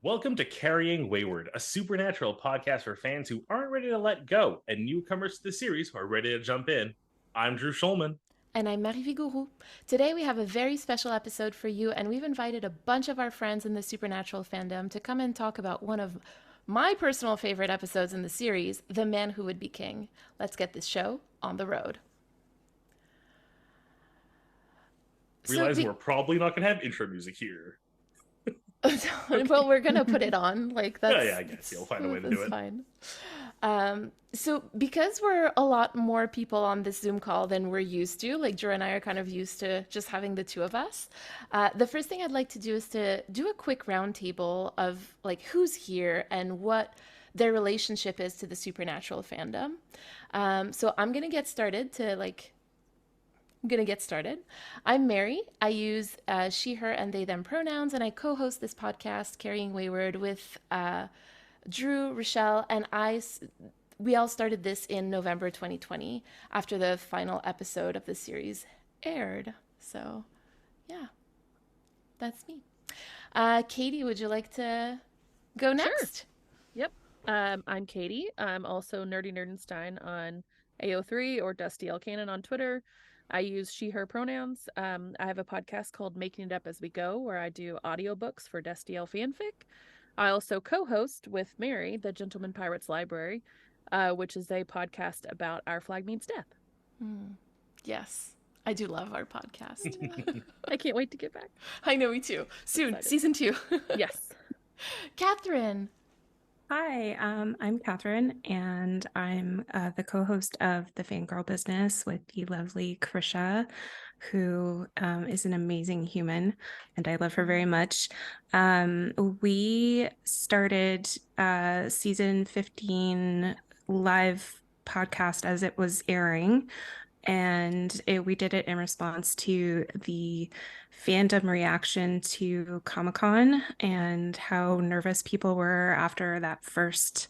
Welcome to Carrying Wayward, a supernatural podcast for fans who aren't ready to let go and newcomers to the series who are ready to jump in. I'm Drew Schulman. And I'm Marie Vigourou. Today we have a very special episode for you, and we've invited a bunch of our friends in the supernatural fandom to come and talk about one of my personal favorite episodes in the series, The Man Who Would Be King. Let's get this show on the road. Realize we're probably not going to have intro music here. Well, we're gonna put it on. Like that's yeah, I guess you'll find a way to do that's it. fine. So because we're a lot more people on this Zoom call than we're used to, like Drew and I are kind of used to just having the two of us. The first thing I'd like to do is to do a quick roundtable of like who's here and what their relationship is to the supernatural fandom. So I'm going to get started. I'm Mary. I use she, her, and they, them pronouns, and I co host this podcast, Carrying Wayward, with Drew, Rochelle, and I. We all started this in November 2020 after the final episode of the series aired. So, yeah, that's me. Katie, would you like to go next? Sure. Yep. I'm Katie. I'm also Nerdy Nerdenstein on AO3 or Dusty L. Cannon on Twitter. I use she, her pronouns. I have a podcast called Making It Up As We Go, where I do audiobooks for Dusty L fanfic. I also co-host with Mary, the Gentleman Pirates Library, which is a podcast about Our Flag Means Death. Yes, I do love our podcast. I can't wait to get back. I know, me too. Soon, season 2. Yes. Catherine. Hi, I'm Catherine, and I'm the co-host of The Fangirl Business with the lovely Krisha, who is an amazing human, and I love her very much. We started season 15 live podcast as it was airing, and we did it in response to the fandom reaction to Comic-Con and how nervous people were after that first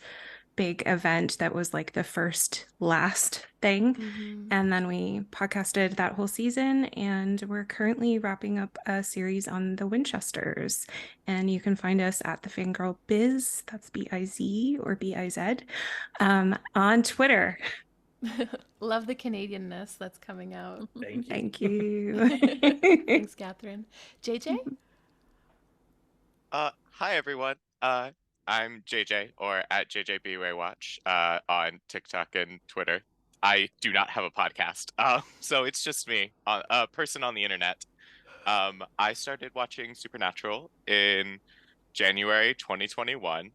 big event that was like the first last thing. And then we podcasted that whole season, and we're currently wrapping up a series on the Winchesters. And you can find us at the Fangirl Biz, that's B-I-Z or B-I-Z, on Twitter. Love the Canadianness that's coming out. Thank you. Thanks, Catherine. JJ? Hi everyone. I'm JJ or at JJBWatch on TikTok and Twitter. I do not have a podcast, so it's just me, a person on the internet. I started watching Supernatural in January 2021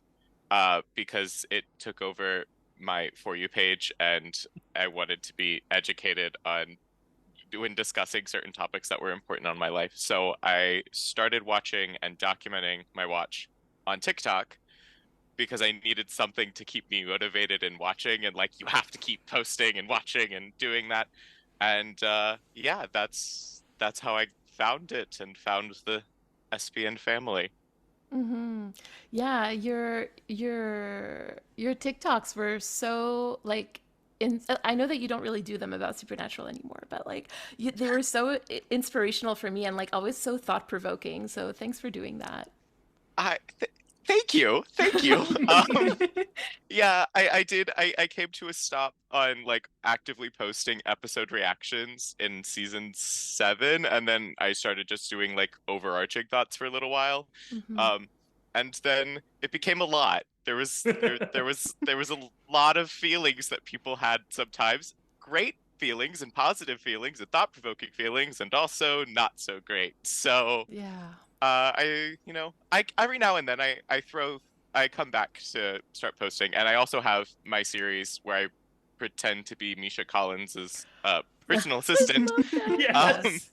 because it took over my For You page, and I wanted to be educated on when discussing certain topics that were important on my life. So I started watching and documenting my watch on TikTok because I needed something to keep me motivated and watching, and like you have to keep posting and watching and doing that. And yeah, that's how I found it and found the SPN family. Yeah, your TikToks were so like I know that you don't really do them about Supernatural anymore, but like they were so inspirational for me and like always so thought-provoking. So thanks for doing that. Thank you. Yeah, I did. I came to a stop on like actively posting episode reactions in season 7, and then I started just doing like overarching thoughts for a little while. And then it became a lot. There was a lot of feelings that people had sometimes. Great feelings and positive feelings and thought-provoking feelings, and also not so great. So yeah. I every now and then I come back to start posting, and I also have my series where I pretend to be Misha Collins's personal assistant, Yes.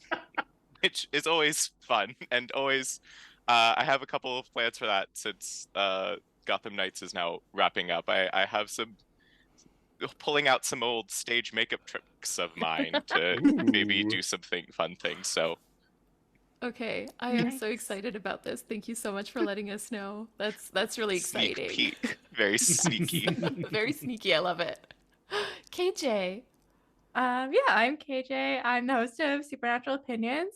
which is always fun and always. I have a couple of plans for that since Gotham Knights is now wrapping up. I have some pulling out some old stage makeup tricks of mine to maybe do something fun things. So. Okay, I am so excited about this. Thank you so much for letting us know. That's really exciting. Sneak peek. Very sneaky. Very sneaky. I love it. KJ. Yeah, I'm KJ. I'm the host of Supernatural Opinions.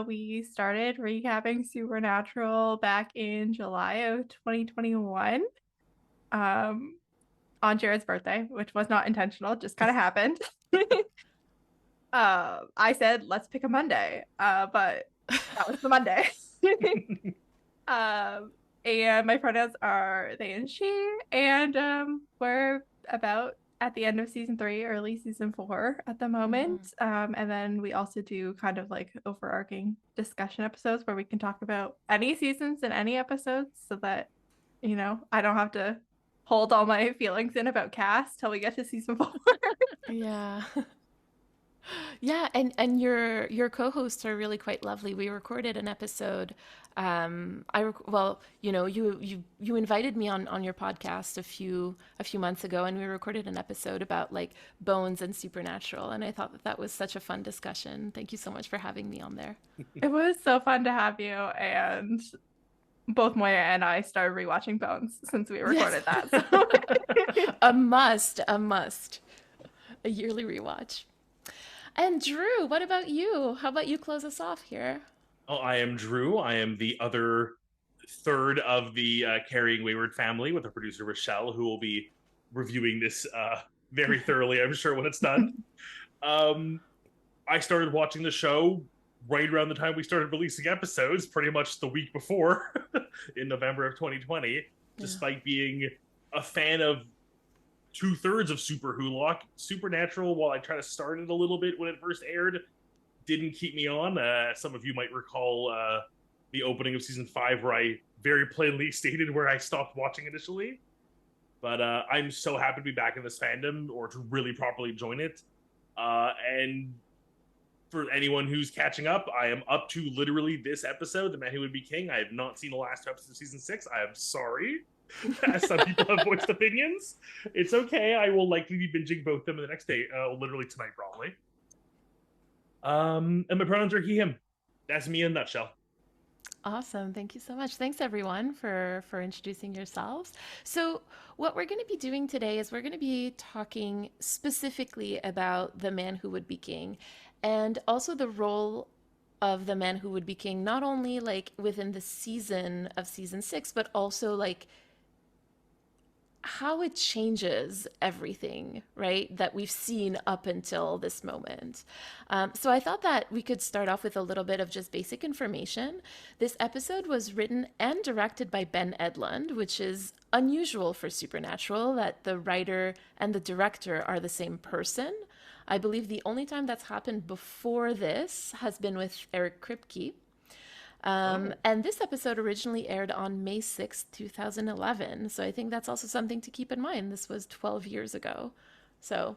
We started recapping Supernatural back in July of 2021, on Jared's birthday, which was not intentional, just kind of happened. I said, let's pick a Monday, but that was the Monday. And my pronouns are they and she, and we're about at the end of season 3, early season 4 at the moment. And then we also do kind of like overarching discussion episodes where we can talk about any seasons and any episodes so that, I don't have to hold all my feelings in about cast till we get to season 4. Yeah. Yeah, and your co-hosts are really quite lovely. We recorded an episode. Well, you invited me on your podcast a few months ago, and we recorded an episode about like bones and supernatural, and I thought that was such a fun discussion. Thank you so much for having me on there. It was so fun to have you, and both Moya and I started rewatching Bones since we recorded Yes. that. So. A must, a yearly rewatch. And Drew, what about you? How about you close us off here? Oh, I am Drew. I am the other third of the Carrying Wayward family with our producer Rochelle, who will be reviewing this very thoroughly, I'm sure, when it's done. I started watching the show right around the time we started releasing episodes, pretty much the week before, in November of 2020, despite being a fan of 2/3 of Supernatural, while I tried to start it a little bit when it first aired, didn't keep me on. Some of you might recall the opening of season 5, where I very plainly stated where I stopped watching initially. But I'm so happy to be back in this fandom, or to really properly join it. And for anyone who's catching up, I am up to literally this episode, The Man Who Would Be King. I have not seen the last 2 episodes of season 6. I am sorry. As some people have voiced opinions. It's okay. I will likely be binging both of them in the next day, literally tonight, probably. And my pronouns are he, him. That's me in a nutshell. Awesome. Thank you so much. Thanks everyone for introducing yourselves. So what we're going to be doing today is we're going to be talking specifically about The Man Who Would Be King, and also the role of The Man Who Would Be King, not only like within the season of season 6, but also like how it changes everything, right, that we've seen up until this moment. So I thought that we could start off with a little bit of just basic information. This episode was written and directed by Ben Edlund, which is unusual for Supernatural, that the writer and the director are the same person. I believe the only time that's happened before this has been with Eric Kripke. And this episode originally aired on May 6th, 2011. So I think that's also something to keep in mind. This was 12 years ago. So,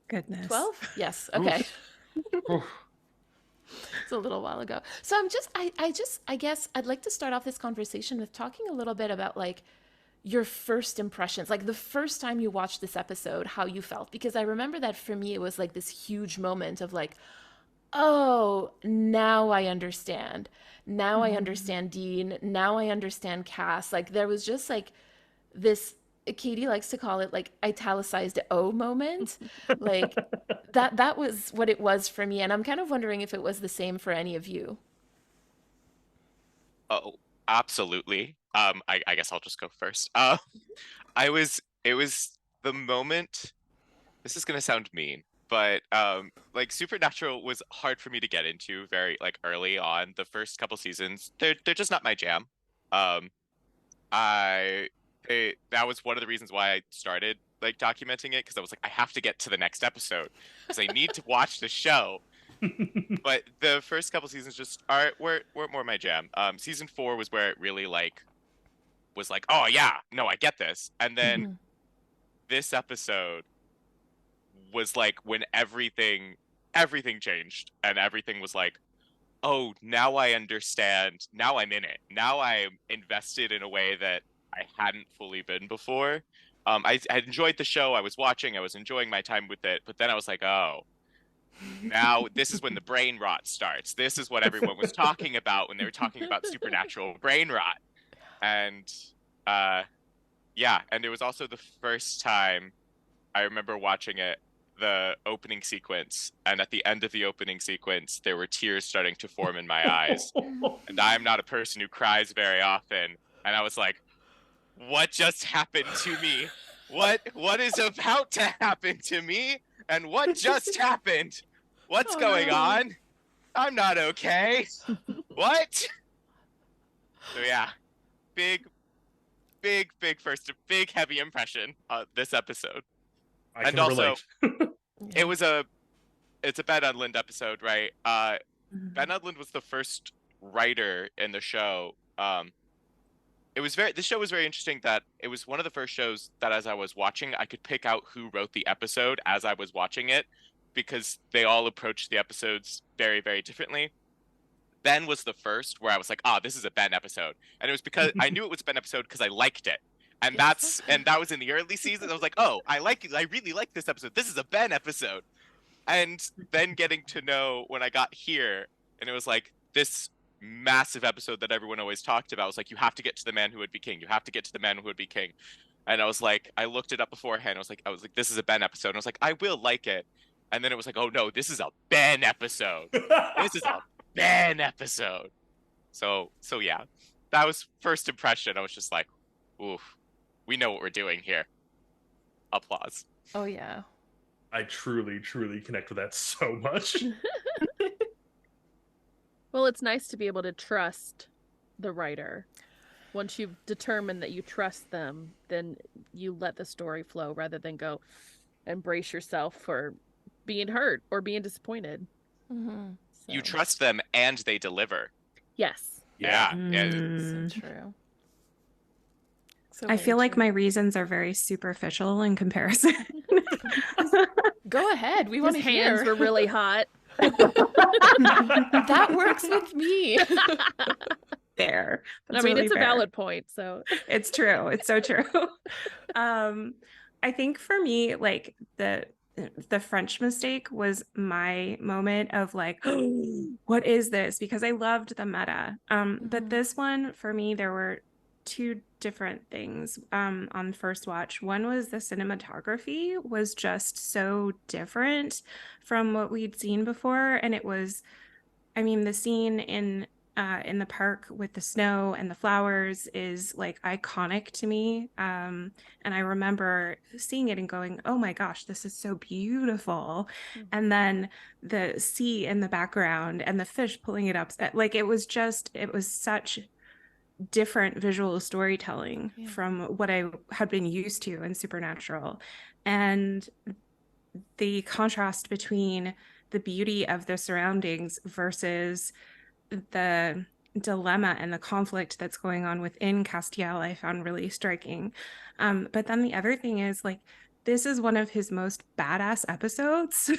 Goodness. 12? Yes. Okay. It's a little while ago. So I guess I'd like to start off this conversation with talking a little bit about like your first impressions, like the first time you watched this episode, how you felt. Because I remember that for me, it was like this huge moment of like, oh, now I understand. Now I understand Dean. Now I understand Cass. Like there was just like this, Katie likes to call it like italicized O moment. Like that was what it was for me. And I'm kind of wondering if it was the same for any of you. Oh, absolutely. I guess I'll just go first. It was the moment. This is gonna sound mean, but like Supernatural was hard for me to get into very like early on. The first couple seasons, they're just not my jam. That was one of the reasons why I started like documenting it, because I was like, I have to get to the next episode because I need to watch the show. But the first couple seasons just weren't more my jam. Season 4 was where it really like was like, oh yeah, no, I get this. And then this episode was like when everything changed, and everything was like, oh, now I understand. Now I'm in it. Now I'm invested in a way that I hadn't fully been before. I enjoyed the show. I was watching. I was enjoying my time with it. But then I was like, oh, now this is when the brain rot starts. This is what everyone was talking about when they were talking about supernatural brain rot. And yeah, and it was also the first time I remember watching it the opening sequence, and at the end of the opening sequence, there were tears starting to form in my eyes. And I'm not a person who cries very often. And I was like, what just happened to me? What is about to happen to me? And what just happened? What's going on? I'm not okay. What? So yeah, big heavy impression this episode. I can relate. It's a Ben Udland episode, right? Ben Udland was the first writer in the show. The show was very interesting that it was one of the first shows that as I was watching, I could pick out who wrote the episode as I was watching it, because they all approached the episodes very, very differently. Ben was the first where I was like, this is a Ben episode. And it was because I knew it was a Ben episode because I liked it. And that was in the early seasons. I was like, I really like this episode. This is a Ben episode. And then getting to know when I got here, and it was like this massive episode that everyone always talked about. It was like, you have to get to the man who would be king. You have to get to the man who would be king. And I was like, I looked it up beforehand. I was like, this is a Ben episode. And I was like, I will like it. And then it was like, oh no, this is a Ben episode. This is a Ben episode. So yeah, that was first impression. I was just like, oof, we know what we're doing here. Applause. Oh yeah. I truly connect with that so much. Well, it's nice to be able to trust the writer. Once you've determined that you trust them, then you let the story flow rather than go embrace yourself for being hurt or being disappointed. Mm-hmm. So. You trust them and they deliver. Yes. Yeah. So true. So I feel like my reasons are very superficial in comparison. Go ahead. We want to hear. Hands were really hot. That works with me. There. That's really it's fair. A valid point. So it's true. It's so true. I think for me, like the French mistake was my moment of like, oh, what is this? Because I loved the meta. But this one for me, there were two different things on first watch. One was the cinematography was just so different from what we'd seen before, and it was, I mean, the scene in the park with the snow and the flowers is like iconic to me, and I remember seeing it and going, oh my gosh, this is so beautiful. And then the sea in the background and the fish pulling it up, like it was such different visual storytelling from what I had been used to in Supernatural. And the contrast between the beauty of the surroundings versus the dilemma and the conflict that's going on within Castiel, I found really striking. But then the other thing is, like, this is one of his most badass episodes.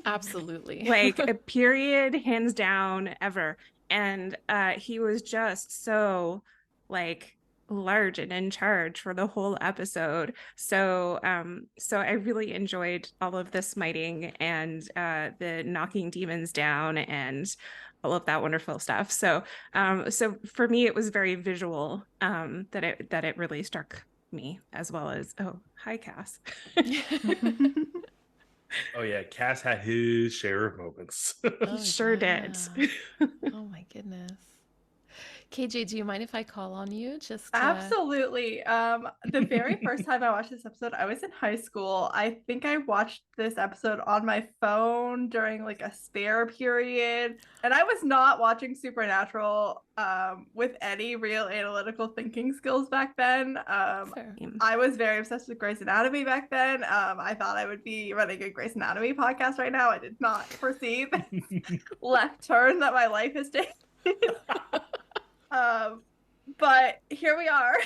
Absolutely. Like a period, hands down, ever. And he was just so like large and in charge for the whole episode. So I really enjoyed all of the smiting and the knocking demons down and all of that wonderful stuff. So for me, it was very visual that it really struck me, as well as, oh, hi, Cass. Oh yeah, Cass had his share of moments. He sure did. Oh my goodness. KJ, do you mind if I call on you? Absolutely. The very first time I watched this episode, I was in high school. I think I watched this episode on my phone during like a spare period, and I was not watching Supernatural with any real analytical thinking skills back then. I was very obsessed with Grey's Anatomy back then. I thought I would be running a Grey's Anatomy podcast right now. I did not foresee the left turn that my life has taken. But here we are.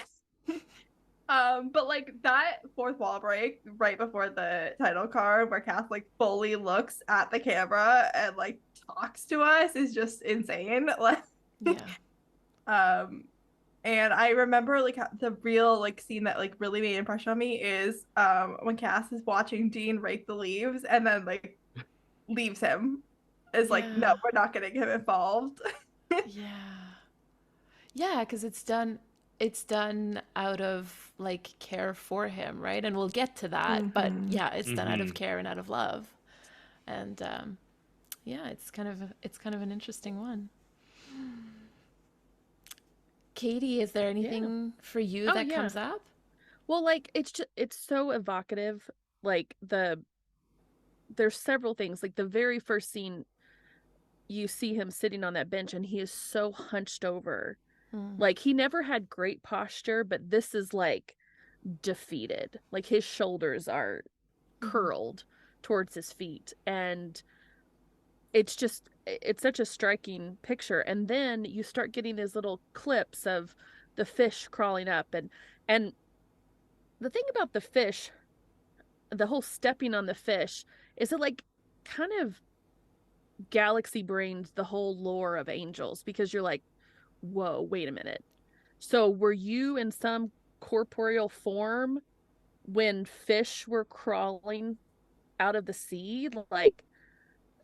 But like that fourth wall break right before the title card where Cass like fully looks at the camera and like talks to us is just insane. Like and I remember like the real like scene that like really made an impression on me is when Cass is watching Dean rake the leaves and then like leaves him. Is like, no, we're not getting him involved. Yeah, because it's done it's done out of like care for him, right? And we'll get to that, but yeah, it's done out of care and out of love. And yeah, it's kind of an interesting one. Katie, is there anything for you that comes up? Well, like it's so evocative. Like there's several things. Like the very first scene, you see him sitting on that bench and he is so hunched over. Like he never had great posture, but this is like defeated. Like his shoulders are curled towards his feet, and it's such a striking picture. And then you start getting these little clips of the fish crawling up, and the thing about the fish, the whole stepping on the fish, is it like kind of galaxy brains the whole lore of angels, because you're like, whoa, wait a minute. So were you in some corporeal form when fish were crawling out of the sea? Like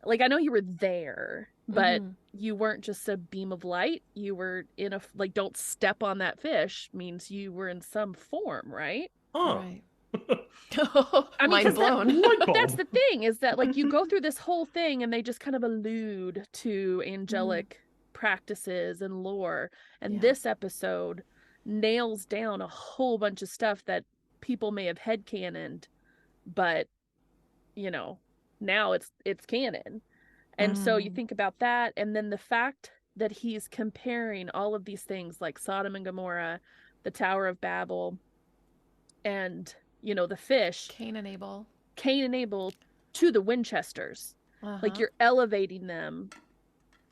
I know you were there, but you weren't just a beam of light. You were in a, like, don't step on that fish means you were in some form, right? Right. I mean, mind blown. That's the thing, is that like you go through this whole thing and they just kind of allude to angelic practices and lore, and this episode nails down a whole bunch of stuff that people may have headcanoned, but you know, now it's canon. And so you think about that, and then the fact that he's comparing all of these things like Sodom and Gomorrah, the Tower of Babel, and you know, the fish, Cain and Abel, to the Winchesters. Like you're elevating them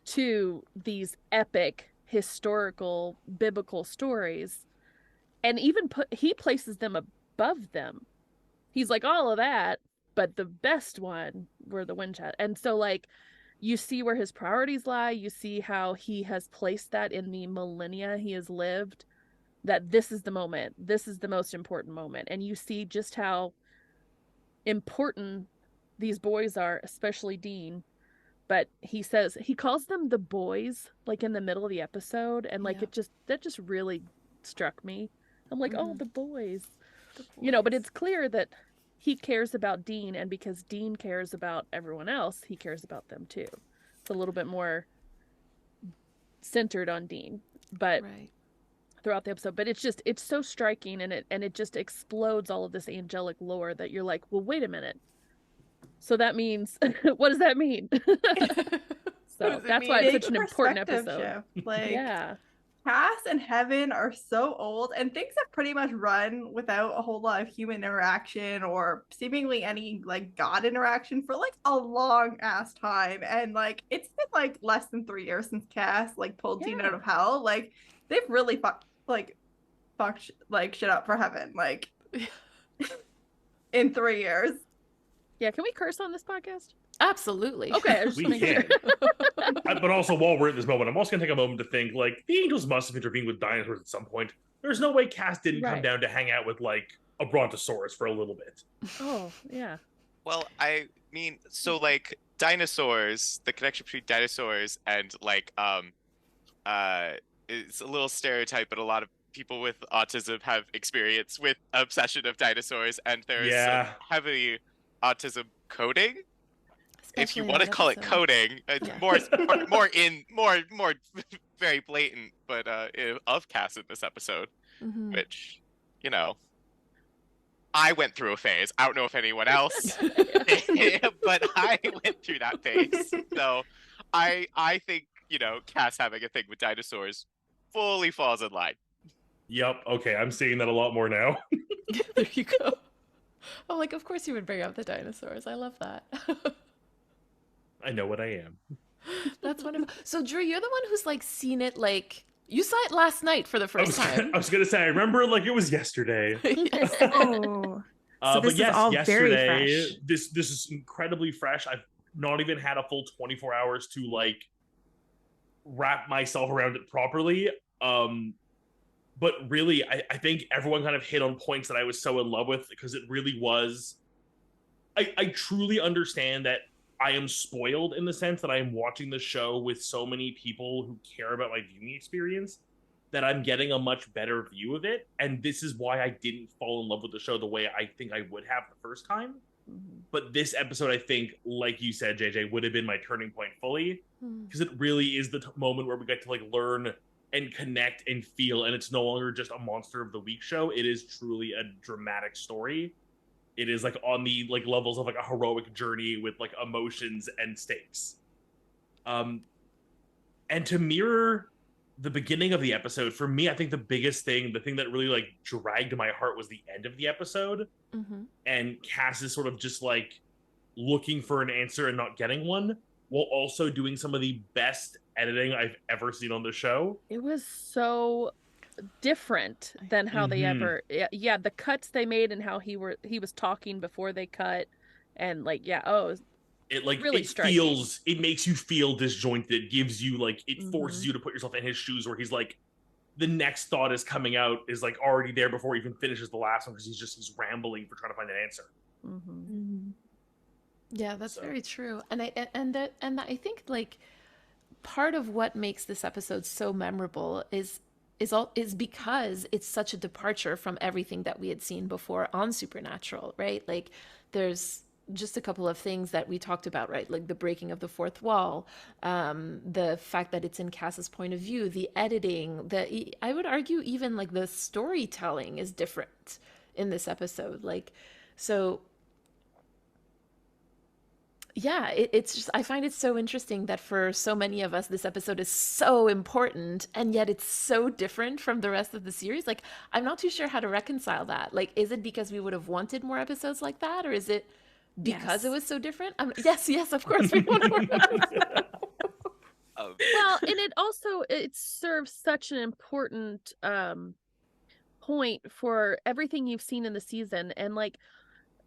to these epic historical biblical stories, and even he places them above them. He's like, all of that, but the best one were the Winchesters. And so like you see where his priorities lie, you see how he has placed that in the millennia he has lived, that this is the moment, this is the most important moment. And you see just how important these boys are, especially Dean. But he calls them the boys, like in the middle of the episode, and like that just really struck me. I'm like, oh, the boys. You know, but it's clear that he cares about Dean, and because Dean cares about everyone else, he cares about them too. It's a little bit more centered on Dean, but throughout the episode. But it's so striking, and it just explodes all of this angelic lore that you're like, well, wait a minute. So that means, what does that mean? So that's why it's such an important episode. Like, Cass and Heaven are so old, and things have pretty much run without a whole lot of human interaction or seemingly any like god interaction for like a long ass time. And like it's been like less than 3 years since Cass like pulled Dean out of hell. Like they've really fucked shit up for Heaven like in 3 years. Yeah, can we curse on this podcast? Absolutely. Okay, we can. But also, while we're at this moment, I'm also going to take a moment to think, like, the angels must have intervened with dinosaurs at some point. There's no way Cass didn't come down to hang out with, like, a brontosaurus for a little bit. Oh, yeah. Well, I mean, so, like, dinosaurs, the connection between dinosaurs and, like, it's a little stereotype, but a lot of people with autism have experience with obsession of dinosaurs, and there's some heavy autism coding. If you want to call it coding, more very blatant, but of Cass in this episode, which, you know, I went through a phase. I don't know if anyone else, but I went through that phase. So I think, you know, Cass having a thing with dinosaurs fully falls in line. Yep. Okay, I'm seeing that a lot more now. There you go. I'm like, of course you would bring up the dinosaurs. I love that. I know what I am. That's wonderful. So, Drew, you're the one who's like seen it, like you saw it last night for the first time. I was gonna say, I remember it like it was yesterday. Oh, so this but yes, is all yesterday, very fresh. This is incredibly fresh. I've not even had a full 24 hours to like wrap myself around it properly. But really, I think everyone kind of hit on points that I was so in love with, because it really was. I truly understand that I am spoiled in the sense that I am watching the show with so many people who care about my viewing experience, that I'm getting a much better view of it. And this is why I didn't fall in love with the show the way I think I would have the first time. But this episode, I think, like you said, JJ, would have been my turning point fully, because it really is the moment where we get to like learn and connect and feel, and it's no longer just a monster of the week show. It is truly a dramatic story. It is like on the like levels of like a heroic journey with like emotions and stakes. And to mirror the beginning of the episode, for me, I think the biggest thing, the thing that really like dragged my heart, was the end of the episode. And Cass is sort of just like looking for an answer and not getting one, while also doing some of the best editing I've ever seen on the show. It was so different than how they ever, the cuts they made and how he was talking before they cut, and like, it like really it striking. feels, it makes you feel disjointed. It gives you like, it forces you to put yourself in his shoes, where he's like, the next thought is coming out is like already there before he even finishes the last one, because he's rambling for trying to find an answer. Yeah, that's very true. And I think like part of what makes this episode so memorable is because it's such a departure from everything that we had seen before on Supernatural, right? Like there's just a couple of things that we talked about, right? Like the breaking of the fourth wall, the fact that it's in Cass's point of view, the editing, I would argue even like the storytelling is different in this episode. Like, so yeah, it's just, I find it so interesting that for so many of us, this episode is so important, and yet it's so different from the rest of the series. Like, I'm not too sure how to reconcile that. Like, is it because we would have wanted more episodes like that, or is it because it was so different? Yes, of course we want more episodes. Well, and it serves such an important point for everything you've seen in the season. And like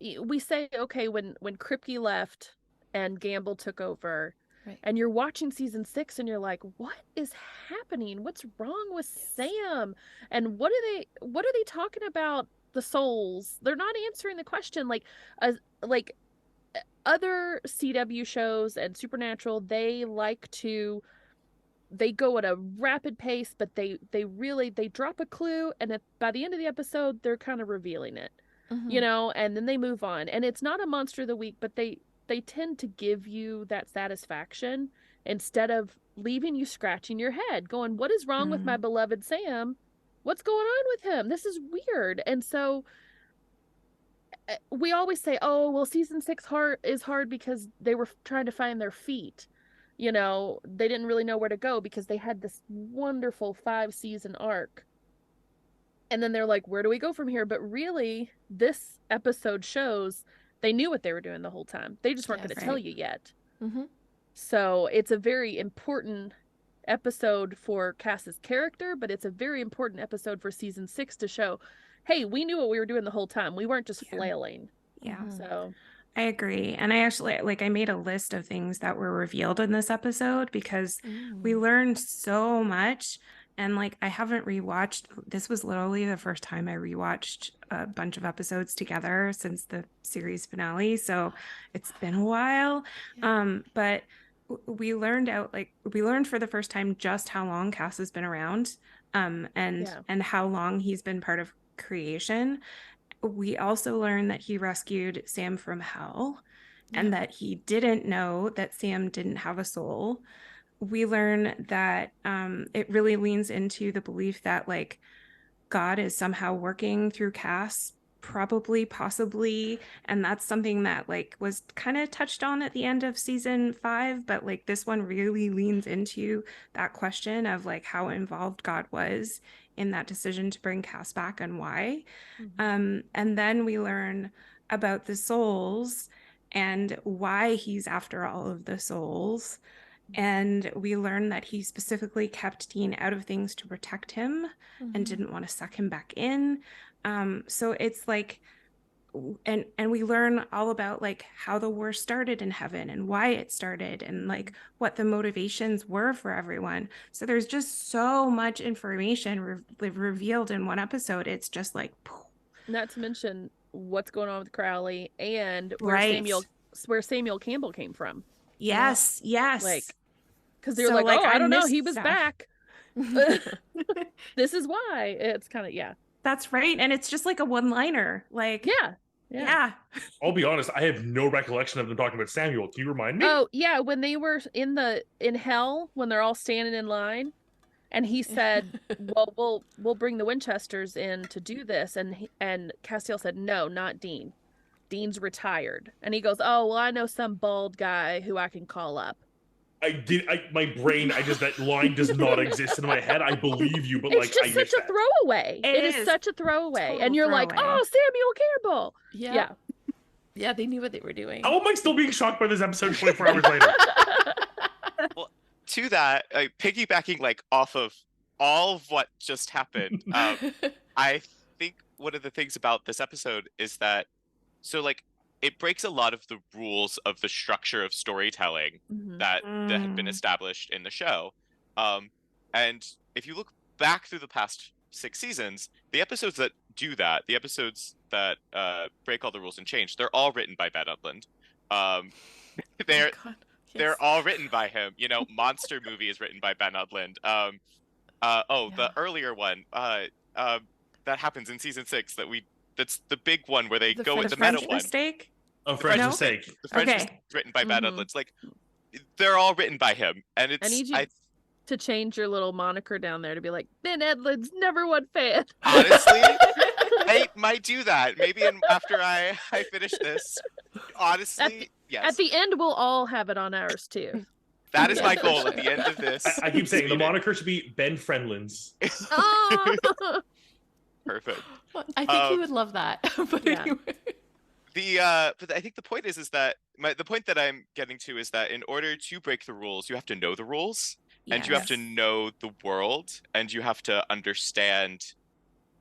we say, okay, when Kripke left and Gamble took over, right, and you're watching season 6 and you're like, what is happening? What's wrong with Sam? And what are they talking about the souls? They're not answering the question. Like other CW shows and Supernatural, they go at a rapid pace, but they drop a clue, and by the end of the episode they're kind of revealing it, and then they move on. And it's not a monster of the week, but they tend to give you that satisfaction instead of leaving you scratching your head going, what is wrong with my beloved Sam? What's going on with him? This is weird. And so we always say, oh, well, season 6 is hard because they were trying to find their feet. They didn't really know where to go because they had this wonderful 5-season arc. And then they're like, where do we go from here? But really, this episode shows they knew what they were doing the whole time. They just weren't going to tell you yet. So it's a very important episode for Cass's character, but it's a very important episode for season 6 to show, hey, we knew what we were doing the whole time. We weren't just flailing. So I agree. And I actually, I made a list of things that were revealed in this episode because we learned so much. And I haven't rewatched, this was literally the first time I rewatched a bunch of episodes together since the series finale. So it's been a while. But we learned for the first time just how long Cass has been around, and how long he's been part of creation. We also learned that he rescued Sam from hell, and that he didn't know that Sam didn't have a soul. We learn that it really leans into the belief that God is somehow working through Cass, possibly, and that's something that was kind of touched on at the end of season 5, but this one really leans into that question of how involved God was in that decision to bring Cass back and why. And then we learn about the souls and why he's after all of the souls. And we learn that he specifically kept Dean out of things to protect him and didn't want to suck him back in. So it's and we learn all about how the war started in heaven and why it started and what the motivations were for everyone. So there's just so much information revealed in one episode. It's just not to mention what's going on with Crowley and where Samuel Campbell came from. Yes. Because they're I don't know, he was back. This is why. It's kind of, yeah. That's right. And it's just like a one-liner. Like, Yeah. yeah. I'll be honest, I have no recollection of them talking about Samuel. Can you remind me? Oh, yeah, when they were in hell, when they're all standing in line, and he said, "Well, we'll bring the Winchesters in to do this," and Castiel said, "No, not Dean. Dean's retired." And he goes, "Oh, well, I know some bald guy who I can call up." My brain, that line does not exist in my head. I believe you, but It's just such a throwaway. It is such a throwaway. Total And you're like, throwaway. "Oh, Samuel Campbell." Yeah. Yeah, they knew what they were doing. How am I still being shocked by this episode 24 hours later? Well, to that, piggybacking like off of all of what just happened, I think one of the things about this episode is that, so like, it breaks a lot of the rules of the structure of storytelling that have been established in the show. And if you look back through the past 6 seasons, the episodes that do that, the episodes that break all the rules and change, they're all written by Ben Upland. They're all written by him. You know, Monster Movie is written by Ben Upland. The earlier one that happens in season 6 that's the big one where they go with the meta one. Mistake? Oh, French mistake. The French mistake is written by Ben Upland. It's like, they're all written by him, and it's. I need you to change your little moniker down there to be like, Ben Edlund's #1 fan. Honestly, I might do that. Maybe after I finish this. Honestly, yes. At the end, we'll all have it on ours too. That is my goal at the end of this. I keep saying the moniker should be Ben Friendlands. Oh! Perfect. I think he would love that. But anyway. But I think the point is that the point that I'm getting to is that in order to break the rules, you have to know the rules, and you have to know the world, and you have to understand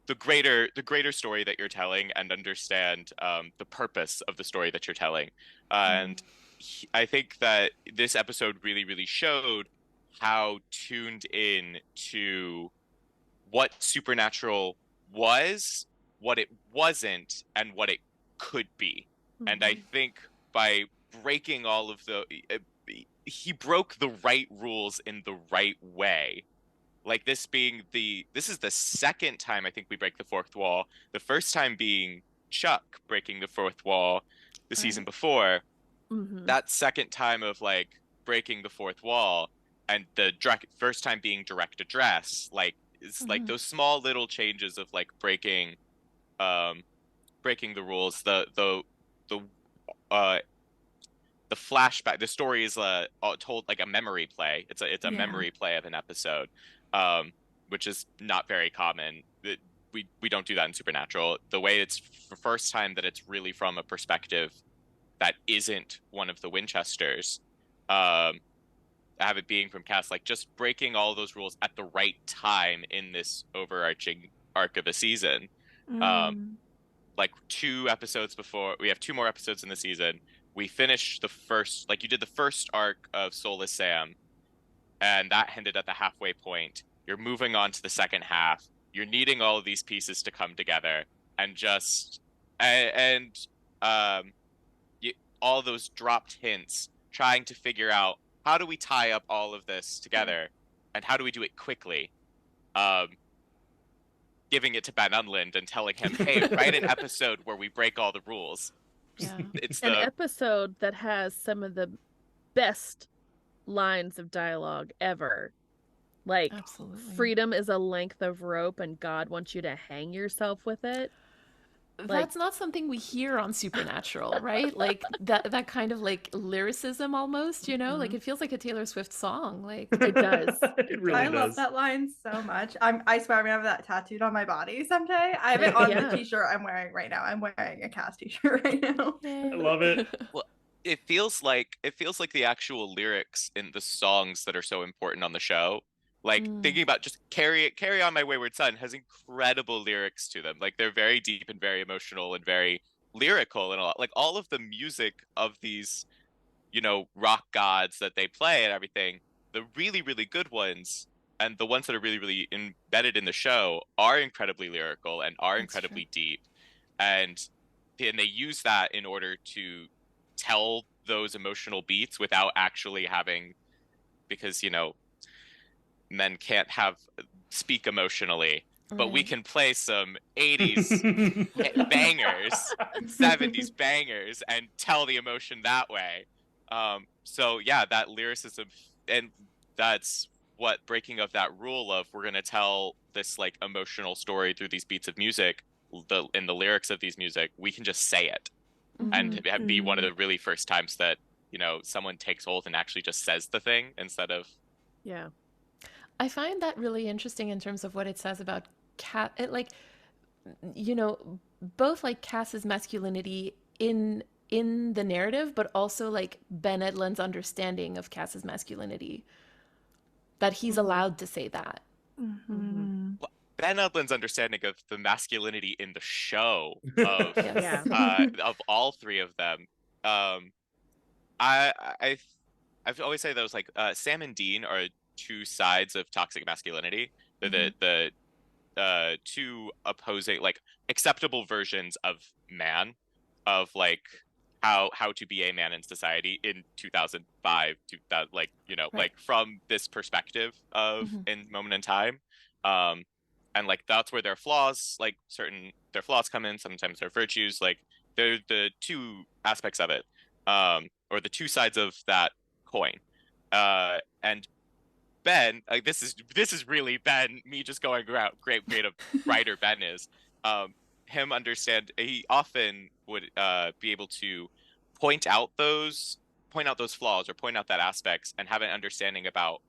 the greater story that you're telling, and understand the purpose of the story that you're telling. And I think that this episode really, really showed how tuned in to what Supernatural was, what it wasn't, and what it could be. And I think by breaking all of he broke the right rules in the right way. Like this is the second time I think we break the fourth wall. The first time being Chuck breaking the fourth wall the season before. That second time of like breaking the fourth wall, and the first time being direct address, like it's like those small little changes of like breaking the rules. The flashback, the story is told like a memory play. It's a memory play of an episode, which is not very common. We don't do that in Supernatural. The way it's the first time that it's really from a perspective that isn't one of the Winchesters, have it being from Cass, like just breaking all those rules at the right time in this overarching arc of a season. Like 2 episodes before, we have 2 more episodes in the season. We finished the first, like you did the first arc of Soulless Sam, and that ended at the halfway point. You're moving on to the second half. You're needing all of these pieces to come together, and all those dropped hints, trying to figure out how do we tie up all of this together, and how do we do it quickly. Giving it to Ben Unland and telling him, hey, write an episode where we break all the rules. Yeah. It's an episode that has some of the best lines of dialogue ever. Like, Absolutely. freedom is a length of rope and God wants you to hang yourself with it. That's not something we hear on Supernatural, right? Like that kind of like lyricism almost, you know? Like it feels like a Taylor Swift song. Like it does. It really does. I love that line so much. I swear I'm gonna have that tattooed on my body someday. I have it on the t-shirt I'm wearing right now. I'm wearing a Cass t-shirt right now. I love it. Well, it feels like the actual lyrics in the songs that are so important on the show. Like thinking about just carry on my wayward son has incredible lyrics to them. Like they're very deep and very emotional and very lyrical, and like all of the music of these, you know, rock gods that they play and everything, the really, really good ones and the ones that are really, really embedded in the show are incredibly lyrical and are incredibly deep. And they use that in order to tell those emotional beats without actually having, because, you know, men can't speak emotionally, but we Right. can play some 80s bangers and 70s bangers and tell the emotion that way. So yeah, that lyricism, and that's what breaking of that rule of we're going to tell this like emotional story through these beats of music, in the lyrics of these music, we can just say it and be one of the really first times that, you know, someone takes hold and actually just says the thing instead of. Yeah. I find that really interesting in terms of what it says about Cat. It, like, you know, both like Cass's masculinity in the narrative, but also like Ben Edlund's understanding of Cass's masculinity. That he's allowed to say that. Ben Upland's understanding of the masculinity in the show of Yes. of all three of them. I I've always say those like Sam and Dean are two sides of toxic masculinity. They're the two opposing, like, acceptable versions of man, of like how to be a man in society in 2005, like, you know, Right. like from this perspective of in moment in time. And like that's where their flaws, like their flaws come in, sometimes their virtues, like they're the two aspects of it, or the two sides of that coin. And Ben, like this is really Ben, me just going around great a writer Ben is. Him understand, he often would be able to point out those flaws or point out that aspects and have an understanding about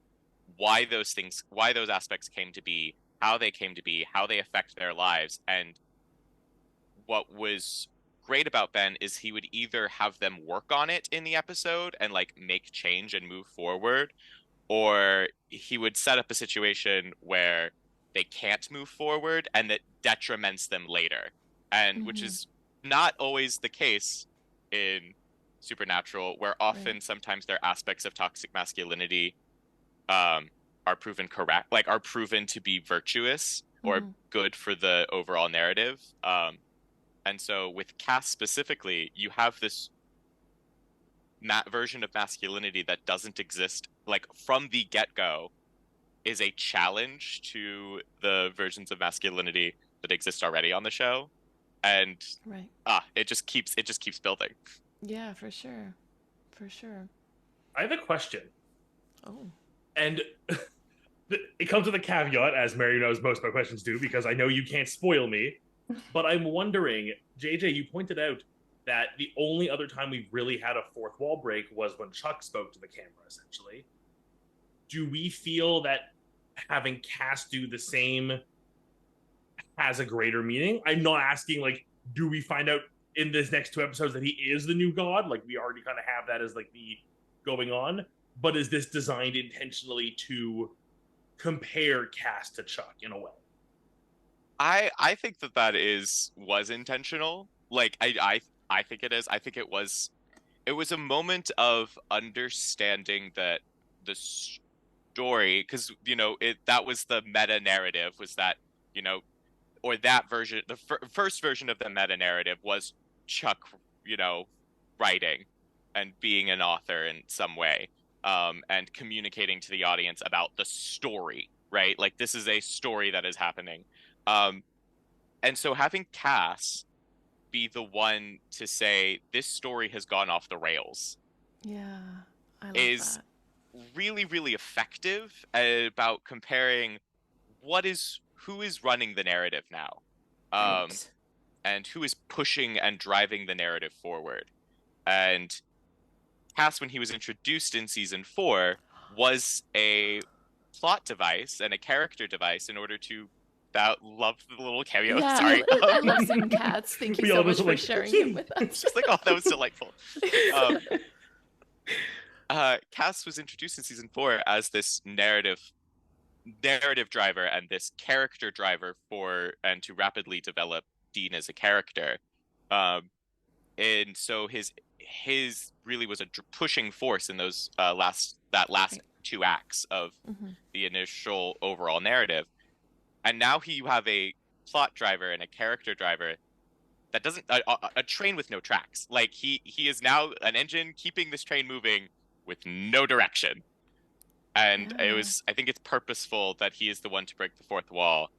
why those aspects came to be, how they came to be, how they affect their lives. And what was great about Ben is he would either have them work on it in the episode and like make change and move forward, or he would set up a situation where they can't move forward and that detriments them later. And which is not always the case in Supernatural, where often sometimes there are aspects of toxic masculinity are proven correct, like are proven to be virtuous or good for the overall narrative. And so with Cass specifically, you have this version of masculinity that doesn't exist, like from the get-go, is a challenge to the versions of masculinity that exist already on the show. And it just keeps building. Yeah, for sure. For sure. I have a question. Oh. And it comes with a caveat, as Mary knows most of my questions do, because I know you can't spoil me. But I'm wondering, JJ, you pointed out that the only other time we really had a fourth wall break was when Chuck spoke to the camera, essentially. Do we feel that having Cass do the same has a greater meaning? I'm not asking, like, do we find out in this next two episodes that he is the new god? Like, we already kind of have that as, like, the going on. But is this designed intentionally to compare Cass to Chuck in a way? I think that was intentional. Like I think it is. I think it was a moment of understanding that the story, because you know that was the meta narrative, was that, you know, or that version, the first version of the meta narrative was Chuck, you know, writing and being an author in some way, and communicating to the audience about the story, right? Like this is a story that is happening. And so having Cass be the one to say this story has gone off the rails, yeah, I love is that. really, really effective about comparing who is running the narrative now, and who is pushing and driving the narrative forward. And Cass, when he was introduced in season 4, was a plot device and a character device in order to love the little cameo. Yeah, Sorry. I love seeing cats. Thank you so much for sharing him with us. It's just like, oh, that was delightful. Cass was introduced in season 4 as this narrative driver and this character driver and to rapidly develop Dean as a character. And so his really was a pushing force in those last 2 acts of the initial overall narrative. And now you have a plot driver and a character driver that doesn't a train with no tracks. Like he is now an engine keeping this train moving with no direction. And Yeah. I think it's purposeful that he is the one to break the fourth wall,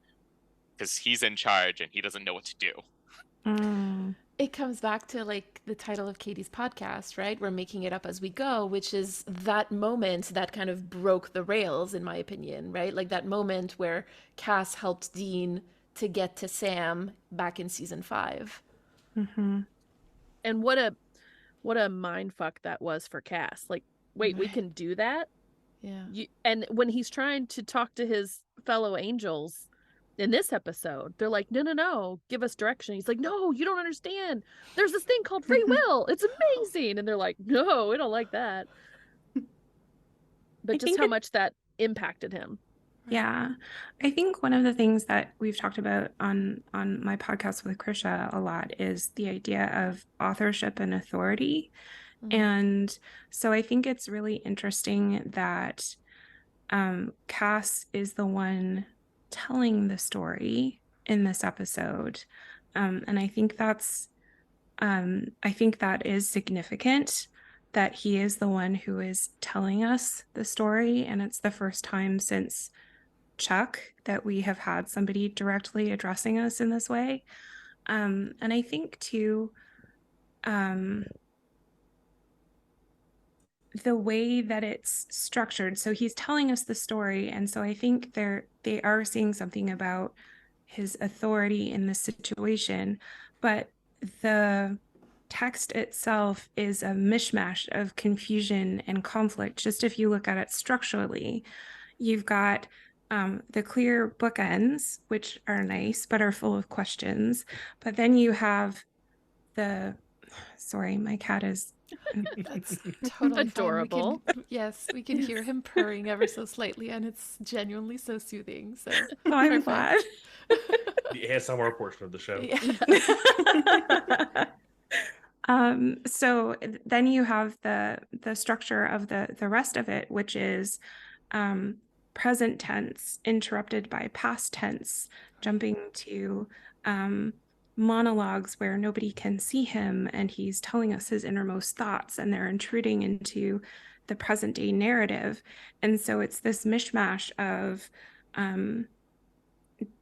because he's in charge and he doesn't know what to do. Mm. It comes back to like the title of Katie's podcast, right? We're making it up as we go, which is that moment that kind of broke the rails, in my opinion, right? Like that moment where Cass helped Dean to get to Sam back in season 5. Mm-hmm. And what a mind fuck that was for Cass. Like, wait, we Right. can do that? Yeah. And when he's trying to talk to his fellow angels in this episode, they're like, no, give us direction. He's like, no, you don't understand. There's this thing called free will. It's amazing. And they're like, no, we don't like that. But I just think how much that impacted him. Yeah, I think one of the things that we've talked about on my podcast with Krisha a lot is the idea of authorship and authority. Mhm. And so I think it's really interesting that Cass is the one telling the story in this episode. And I think that is significant, that he is the one who is telling us the story. And it's the first time since Chuck that we have had somebody directly addressing us in this way. And I think too, the way that it's structured, so he's telling us the story, and so I think they are seeing something about his authority in this situation, but the text itself is a mishmash of confusion and conflict. Just if you look at it structurally, you've got the clear bookends, which are nice but are full of questions, but then you have sorry, my cat is That's totally Adorable. fine. Yes, we can hear him purring ever so slightly, and it's genuinely so soothing. So Oh, I'm perfect. glad. The ASMR portion of the show. Yeah. So then you have the structure of the rest of it, which is present tense interrupted by past tense, jumping to monologues where nobody can see him and he's telling us his innermost thoughts, and they're intruding into the present day narrative. And so it's this mishmash of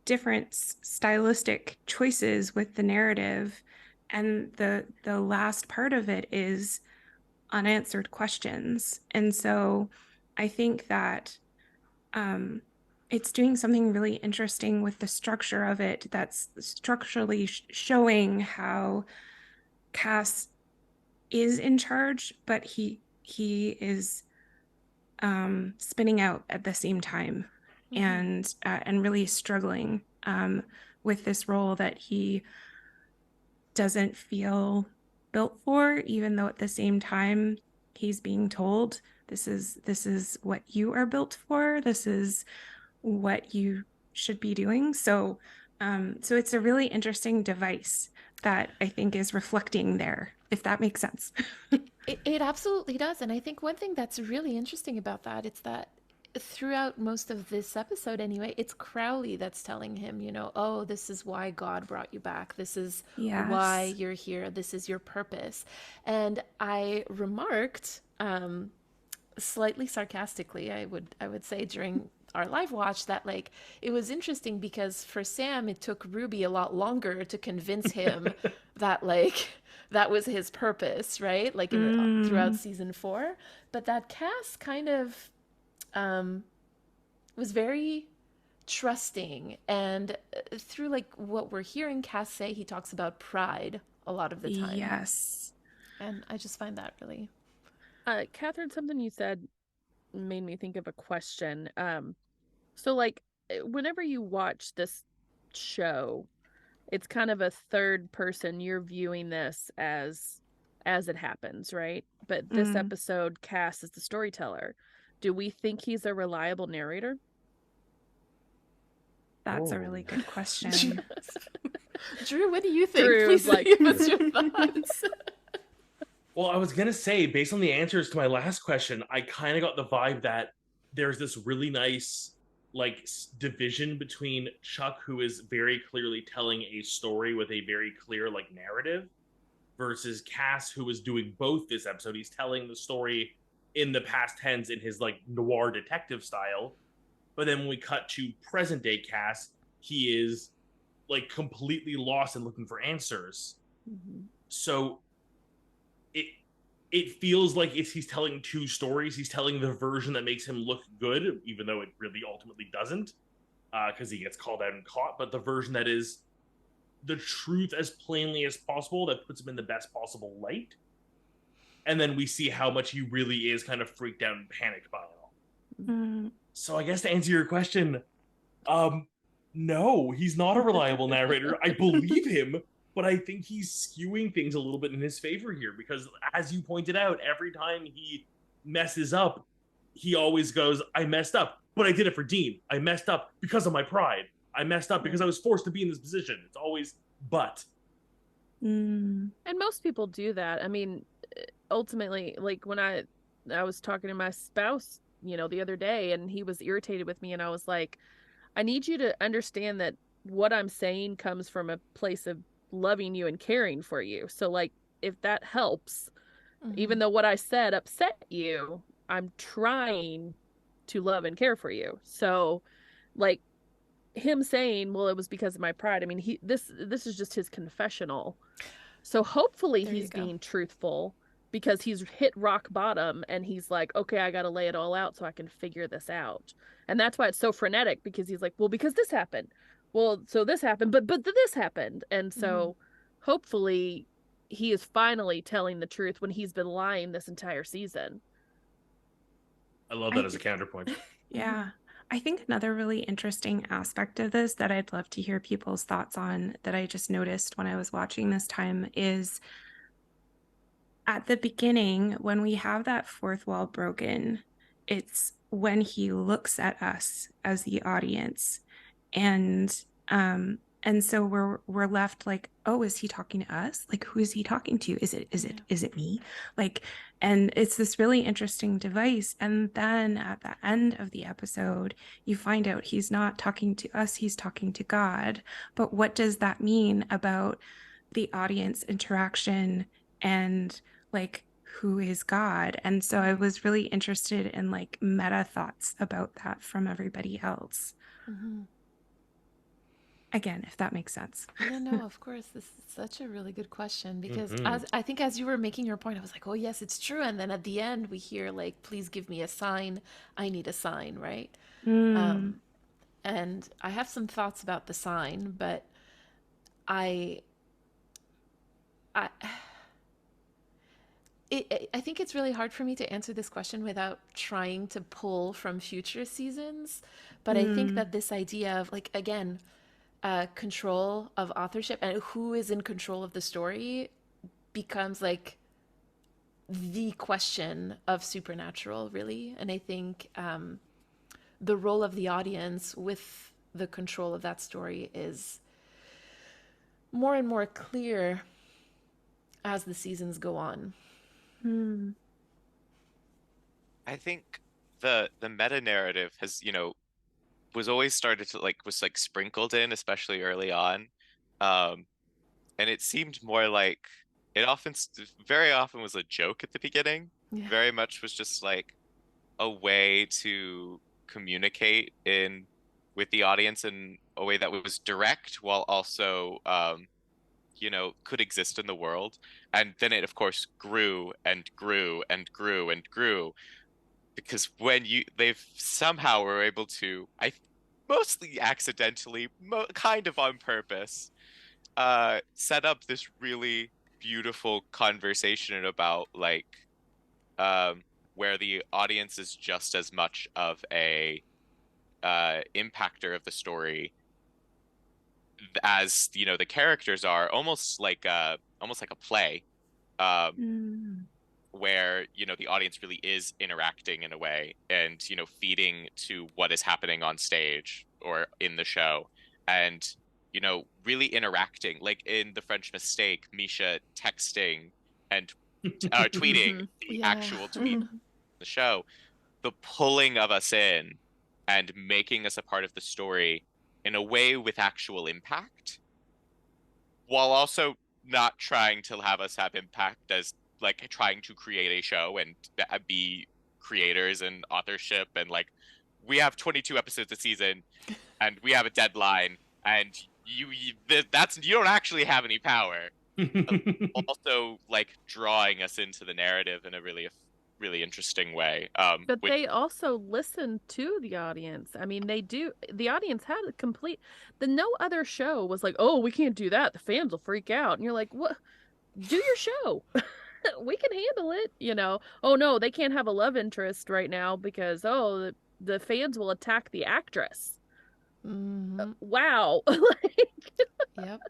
different stylistic choices with the narrative, and the last part of it is unanswered questions. And so I think that it's doing something really interesting with the structure of it, that's structurally showing how Cass is in charge, but he is spinning out at the same time, and really struggling with this role that he doesn't feel built for, even though at the same time he's being told this is what you are built for, this is what you should be doing. So it's a really interesting device that I think is reflecting there, if that makes sense. It absolutely does. And I think one thing that's really interesting about that is that throughout most of this episode anyway, it's Crowley that's telling him, oh, this is why God brought you back. This is why Yes. you're here. This is your purpose. And I remarked, slightly sarcastically, I would say during our live watch, that like it was interesting because for Sam it took Ruby a lot longer to convince him that like that was his purpose, right? Like throughout season 4, but that Cass kind of was very trusting, and through like what we're hearing Cass say, he talks about pride a lot of the time. Yes. And I just find that really Catherine, something you said made me think of a question. So like whenever you watch this show, it's kind of a third person. You're viewing this as it happens, right? But this episode, Cass is the storyteller. Do we think he's a reliable narrator? That's a really good question. Drew, what do you think? Drew's Please like- give us your thoughts. Well, I was going to say, based on the answers to my last question, I kind of got the vibe that there's this really nice like division between Chuck, who is very clearly telling a story with a very clear like narrative, versus Cass, who is doing both this episode. He's telling the story in the past tense in his like noir detective style. But then when we cut to present day Cass, he is like completely lost and looking for answers. Mm-hmm. So it feels like he's telling two stories. He's telling the version that makes him look good, even though it really ultimately doesn't, because he gets called out and caught. But the version that is the truth as plainly as possible, that puts him in the best possible light. And then we see how much he really is kind of freaked out and panicked by it all. Mm. So I guess to answer your question, no, he's not a reliable narrator. I believe him, but I think he's skewing things a little bit in his favor here because, as you pointed out, every time he messes up, he always goes, I messed up, but I did it for Dean. I messed up because of my pride. I messed up because I was forced to be in this position. It's always but. Mm. And most people do that. I mean, ultimately, like when I was talking to my spouse, the other day, and he was irritated with me, and I was like, I need you to understand that what I'm saying comes from a place of loving you and caring for you. So like, if that helps, even though what I said upset you, I'm trying to love and care for you. So like him saying, well, it was because of my pride. I mean, this is just his confessional. So hopefully he's being truthful because he's hit rock bottom and he's like, okay, I got to lay it all out so I can figure this out. And that's why it's so frenetic, because he's like, well, because this happened. Well, so this happened, but this happened. And so hopefully he is finally telling the truth when he's been lying this entire season. I love that as a counterpoint. Yeah. I think another really interesting aspect of this that I'd love to hear people's thoughts on, that I just noticed when I was watching this time, is at the beginning, when we have that fourth wall broken, it's when he looks at us as the audience, and so we're left like, oh, is he talking to us? Like, who is he talking to? Is it me? Like, and it's this really interesting device. And then at the end of the episode, you find out he's not talking to us, he's talking to God. But what does that mean about the audience interaction and like, who is God? And so I was really interested in like meta thoughts about that from everybody else. Again, if that makes sense. Yeah, no, of course. This is such a really good question because I think as you were making your point, I was like, oh, yes, it's true. And then at the end, we hear like, please give me a sign. I need a sign, right? And I have some thoughts about the sign, but I think it's really hard for me to answer this question without trying to pull from future seasons. But I think that this idea of like, again, control of authorship and who is in control of the story becomes like the question of Supernatural, really. And I think the role of the audience with the control of that story is more and more clear as the seasons go on. I think the meta narrative has, was always started to was sprinkled in, especially early on. And it seemed more like very often was a joke at the beginning. Yeah. Very much was just like a way to communicate with the audience in a way that was direct while also could exist in the world. And then it of course grew and grew and grew and grew, because when they've somehow were able to, I mostly accidentally, kind of on purpose, set up this really beautiful conversation about where the audience is just as much of a impactor of the story as the characters are, almost like a play, where the audience really is interacting in a way and feeding to what is happening on stage or in the show, and really interacting, like in The French Mistake, Misha texting and tweeting the actual tweet the show, the pulling of us in and making us a part of the story in a way with actual impact, while also not trying to have us have impact as like trying to create a show and be creators and authorship, and like we have 22 episodes a season and we have a deadline, and you don't actually have any power. Also like drawing us into the narrative in a really interesting way. But they also listen to the audience. I mean, they do. The audience had a complete. No other show was like, "Oh, we can't do that. The fans will freak out." And you're like, "What? Do your show. We can handle it." You know. Oh no, they can't have a love interest right now because the fans will attack the actress. Wow. Yep.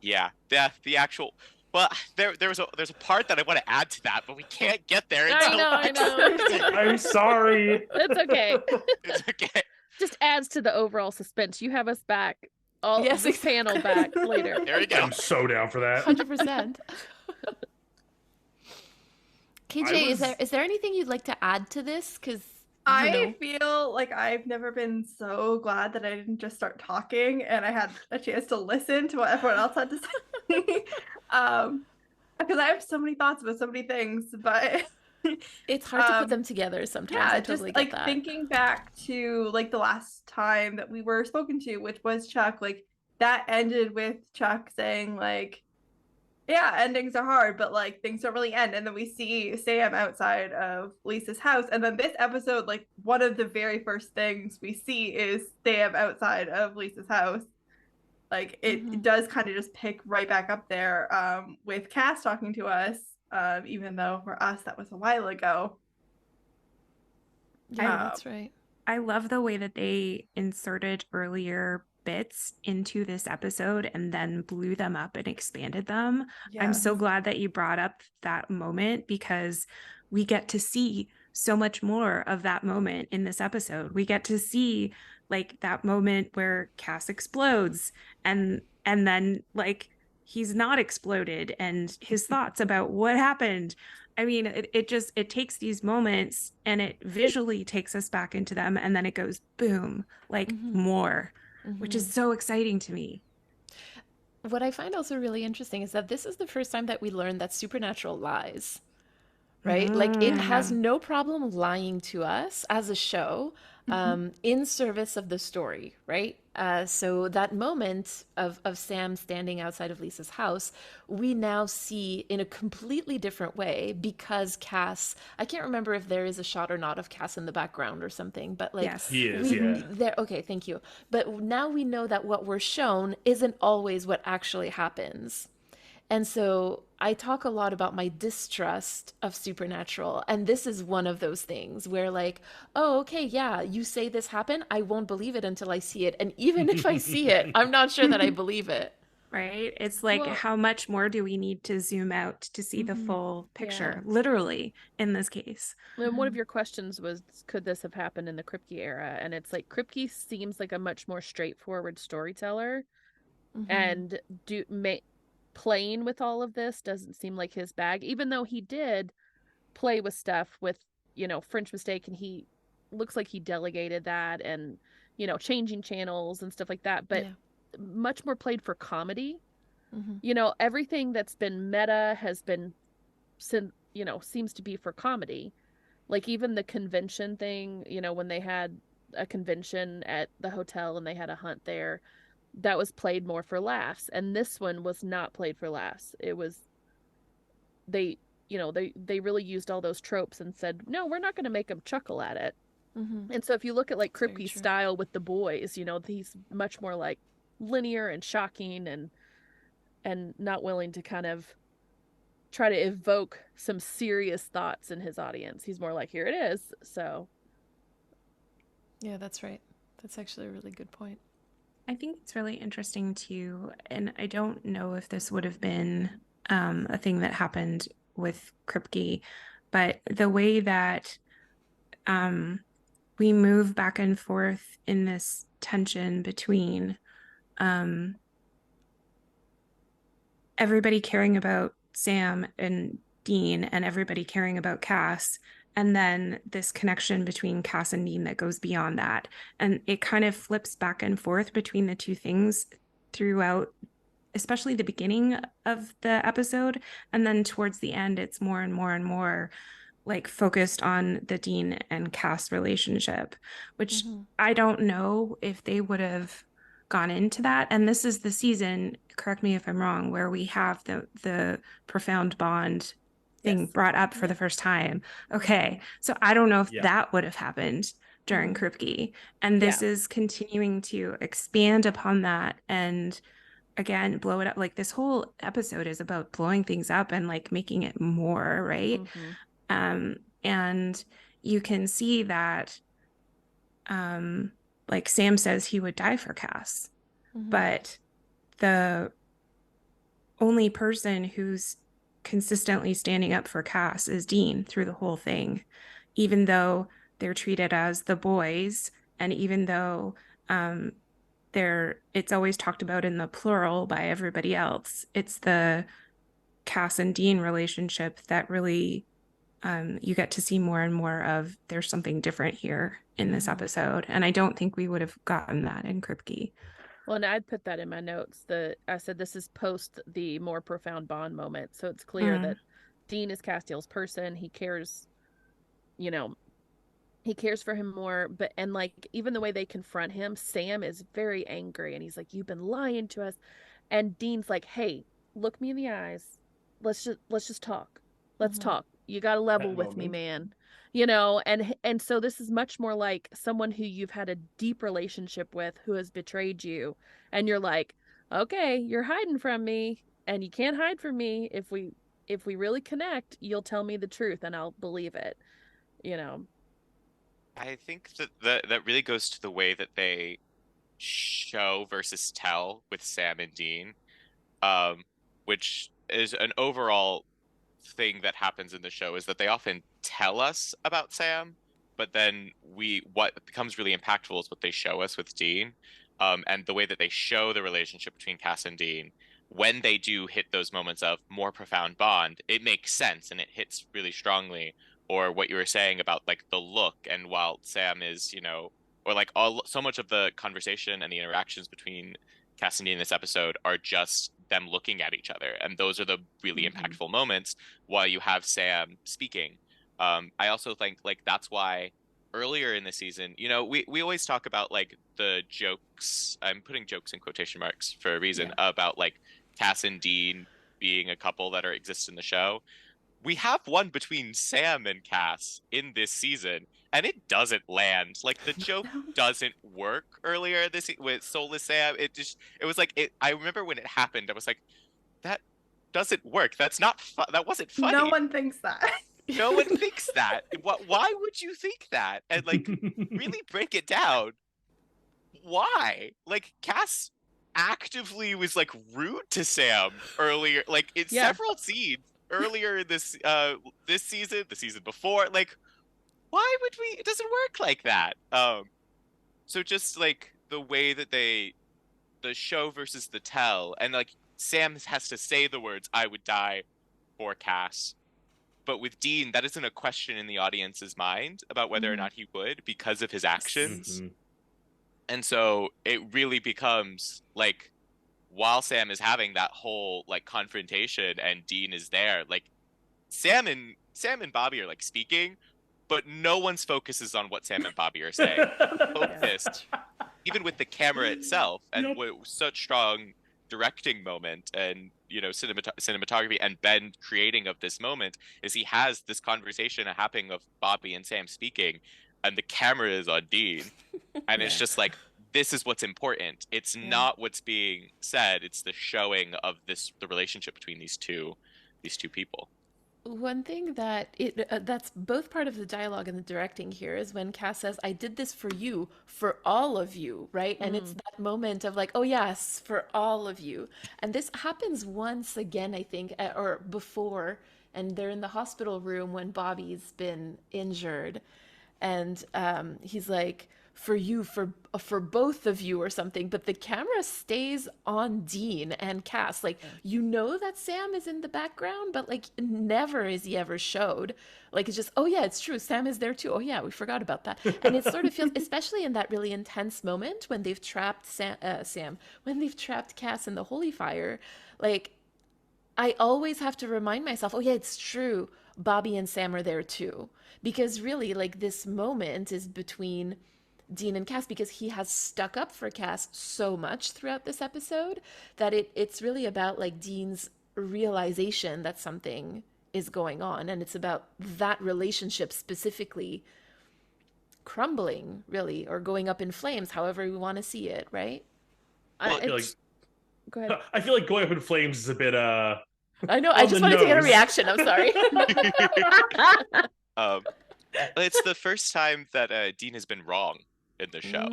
Yeah, the actual. Well, there's a part that I want to add to that, but we can't get there until I know. I'm sorry. It's okay. It's okay. Just adds to the overall suspense. You have us back. Yes, This panel back later. There you go. I'm so down for that. 100%. KJ, is there anything you'd like to add to this? Because I feel like I've never been so glad that I didn't just start talking and I had a chance to listen to what everyone else had to say. Because I have so many thoughts about so many things, but it's hard to put them together sometimes. Yeah, I totally just like get that. thinking back to like the last time that we were spoken to, which was Chuck, like that ended with Chuck saying like, yeah, endings are hard, but like things don't really end. And then we see Sam outside of Lisa's house. And then this episode, like one of the very first things we see is Sam outside of Lisa's house. Like it does kind of just pick right back up there with Cass talking to us, even though for us that was a while ago. Yeah, that's right. I love the way that they inserted earlier bits into this episode and then blew them up and expanded them. Yes. I'm so glad that you brought up that moment because we get to see so much more of that moment in this episode. We get to see like that moment where Cass explodes and then like he's not exploded and his thoughts about what happened. I mean, it takes these moments and it visually takes us back into them and then it goes boom, like more. Which is so exciting to me. What I find also really interesting is that this is the first time that we learn that Supernatural lies, right? Like it has no problem lying to us as a show in service of the story, right? So that moment of Sam standing outside of Lisa's house, we now see in a completely different way because Cass, I can't remember if there is a shot or not of Cass in the background or something, but like yes. He is, yeah. Okay, thank you. But now we know that what we're shown isn't always what actually happens. And so I talk a lot about my distrust of Supernatural. And this is one of those things where like, oh, okay, yeah, you say this happened. I won't believe it until I see it. And even if I see it, I'm not sure that I believe it. Right? It's like, how much more do we need to zoom out to see the full picture, literally, in this case? And one of your questions was, could this have happened in the Kripke era? And it's like, Kripke seems like a much more straightforward storyteller. And playing with all of this doesn't seem like his bag, even though he did play with stuff with, French Mistake, and he looks like he delegated that and, changing channels and stuff like that, but much more played for comedy. Everything that's been meta has been, seems to be for comedy. Like even the convention thing, when they had a convention at the hotel and they had a hunt there, that was played more for laughs, and this one was not played for laughs. It was they really used all those tropes and said, no, we're not going to make them chuckle at it. And so if you look at like Kripke's style with the boys, he's much more like linear and shocking and not willing to kind of try to evoke some serious thoughts in his audience. He's more like, here it is. So yeah, that's right. That's actually a really good point. I think it's really interesting too, and I don't know if this would have been a thing that happened with Kripke, but the way that we move back and forth in this tension between everybody caring about Sam and Dean and everybody caring about Cass, and then this connection between Cass and Dean that goes beyond that. And it kind of flips back and forth between the two things throughout, especially the beginning of the episode. And then towards the end, it's more and more and more like focused on the Dean and Cass relationship, which Mm-hmm. I don't know if they would have gone into that. And this is the season, correct me if I'm wrong, where we have the profound bond thing Yes. brought up for the first time. Okay. So I don't know if Yeah. that would have happened during Mhm. Kripke. And this Yeah. is continuing to expand upon that and again blow it up. Like this whole episode is about blowing things up and like making it more, right? And you can see that like Sam says he would die for Cass, Mm-hmm. but the only person who's consistently standing up for Cass is Dean through the whole thing, even though they're treated as the boys, and even though it's always talked about in the plural by everybody else. It's the Cass and Dean relationship that really you get to see more and more of. There's something different here in this episode, and I don't think we would have gotten that in Kripke. Well, and I'd put that in my notes. I said this is post the more profound bond moment, so it's clear that Dean is Castiel's person. He cares, you know, he cares for him more. But and like even the way they confront him, Sam is very angry, and he's like, "You've been lying to us," and Dean's like, "Hey, look me in the eyes. Let's just talk. Let's talk. You got to level with me, man." You know, and so this is much more like someone who you've had a deep relationship with who has betrayed you, and you're like, okay, you're hiding from me, and you can't hide from me. If we really connect, you'll tell me the truth, and I'll believe it. You know. I think that really goes to the way that they show versus tell with Sam and Dean, which is an overall thing that happens in the show is that they often tell us about Sam, but then what becomes really impactful is what they show us with Dean, and the way that they show the relationship between Cass and Dean. When they do hit those moments of more profound bond, it makes sense and it hits really strongly. Or what you were saying about like the look, and while Sam is, or like so much of the conversation and the interactions between Cass and Dean in this episode are just them looking at each other, and those are the really impactful moments while you have Sam speaking. I also think like that's why earlier in the season, we always talk about like the jokes. I'm putting jokes in quotation marks for a reason about like Cass and Dean being a couple that exist in the show. We have one between Sam and Cass in this season, and it doesn't land. Like the joke doesn't work earlier with Soulless Sam. It was like I remember when it happened, I was like, that doesn't work. That's not that wasn't funny. No one thinks that. No one thinks that. Why would you think that? And like really break it down. Why? Like Cass actively was like rude to Sam earlier, like in several scenes earlier in this season, the season before. Like, why would we? It doesn't work like that. So just like the way that the show versus the tell, and like Sam has to say the words "I would die for Cass," but with Dean, that isn't a question in the audience's mind about whether or not he would because of his actions. And so it really becomes like, while Sam is having that whole like confrontation and Dean is there, like Sam and Bobby are like speaking, but no one's focus is on what Sam and Bobby are saying. Focused, even with the camera itself, and such strong directing moment and cinematography and Ben creating of this moment is he has this conversation happening of Bobby and Sam speaking, and the camera is on Dean, and it's just like, this is what's important. It's not what's being said. It's the showing of the relationship between these two people. One thing that that's both part of the dialogue and the directing here is when Cass says, "I did this for you, for all of you," right? And it's that moment of like, "Oh yes, for all of you." And this happens once again, I think, or before, and they're in the hospital room when Bobby's been injured, and he's like, "For you, for both of you," or something, but the camera stays on Dean and Cass. Like, you know that Sam is in the background, but like never is he ever showed. Like, it's just, oh yeah, it's true, Sam is there too. Oh yeah, we forgot about that. And it sort of feels, especially in that really intense moment when they've trapped when they've trapped Cass in the holy fire, like I always have to remind myself, oh yeah, it's true. Bobby and Sam are there too. Because really, like, this moment is between Dean and Cass because he has stuck up for Cass so much throughout this episode that it's really about like Dean's realization that something is going on, and it's about that relationship specifically crumbling, really, or going up in flames, however we want to see it, right? Well, I feel like Go ahead. I feel like going up in flames is a bit I know, I on just the wanted to get a nose. reaction. I'm sorry. It's the first time that Dean has been wrong in the show.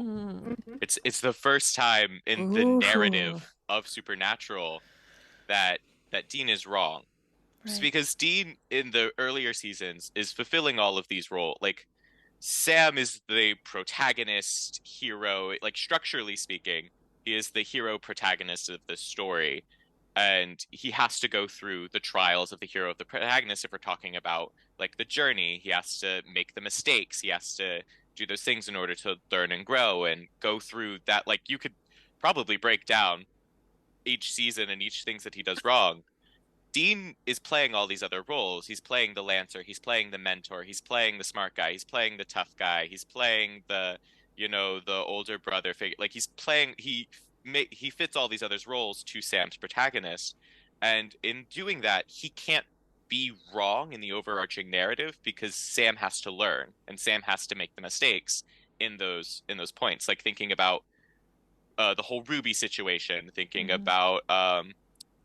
It's the first time in the narrative of Supernatural that Dean is wrong. Just because Dean in the earlier seasons is fulfilling all of these roles. Like, Sam is the protagonist hero, like, structurally speaking, he is the hero protagonist of this story. And he has to go through the trials of the hero of the protagonist. If we're talking about like the journey, he has to make the mistakes. He has to do those things in order to learn and grow and go through that. Like, you could probably break down each season and each things that he does wrong. Dean is playing all these other roles. He's playing the Lancer. He's playing the mentor. He's playing the smart guy. He's playing the tough guy. He's playing the, the older brother figure. Like, he's playing, he fits all these other roles to Sam's protagonist. And in doing that, he can't be wrong in the overarching narrative because Sam has to learn and Sam has to make the mistakes in those points. Like, thinking about the whole Ruby situation, thinking about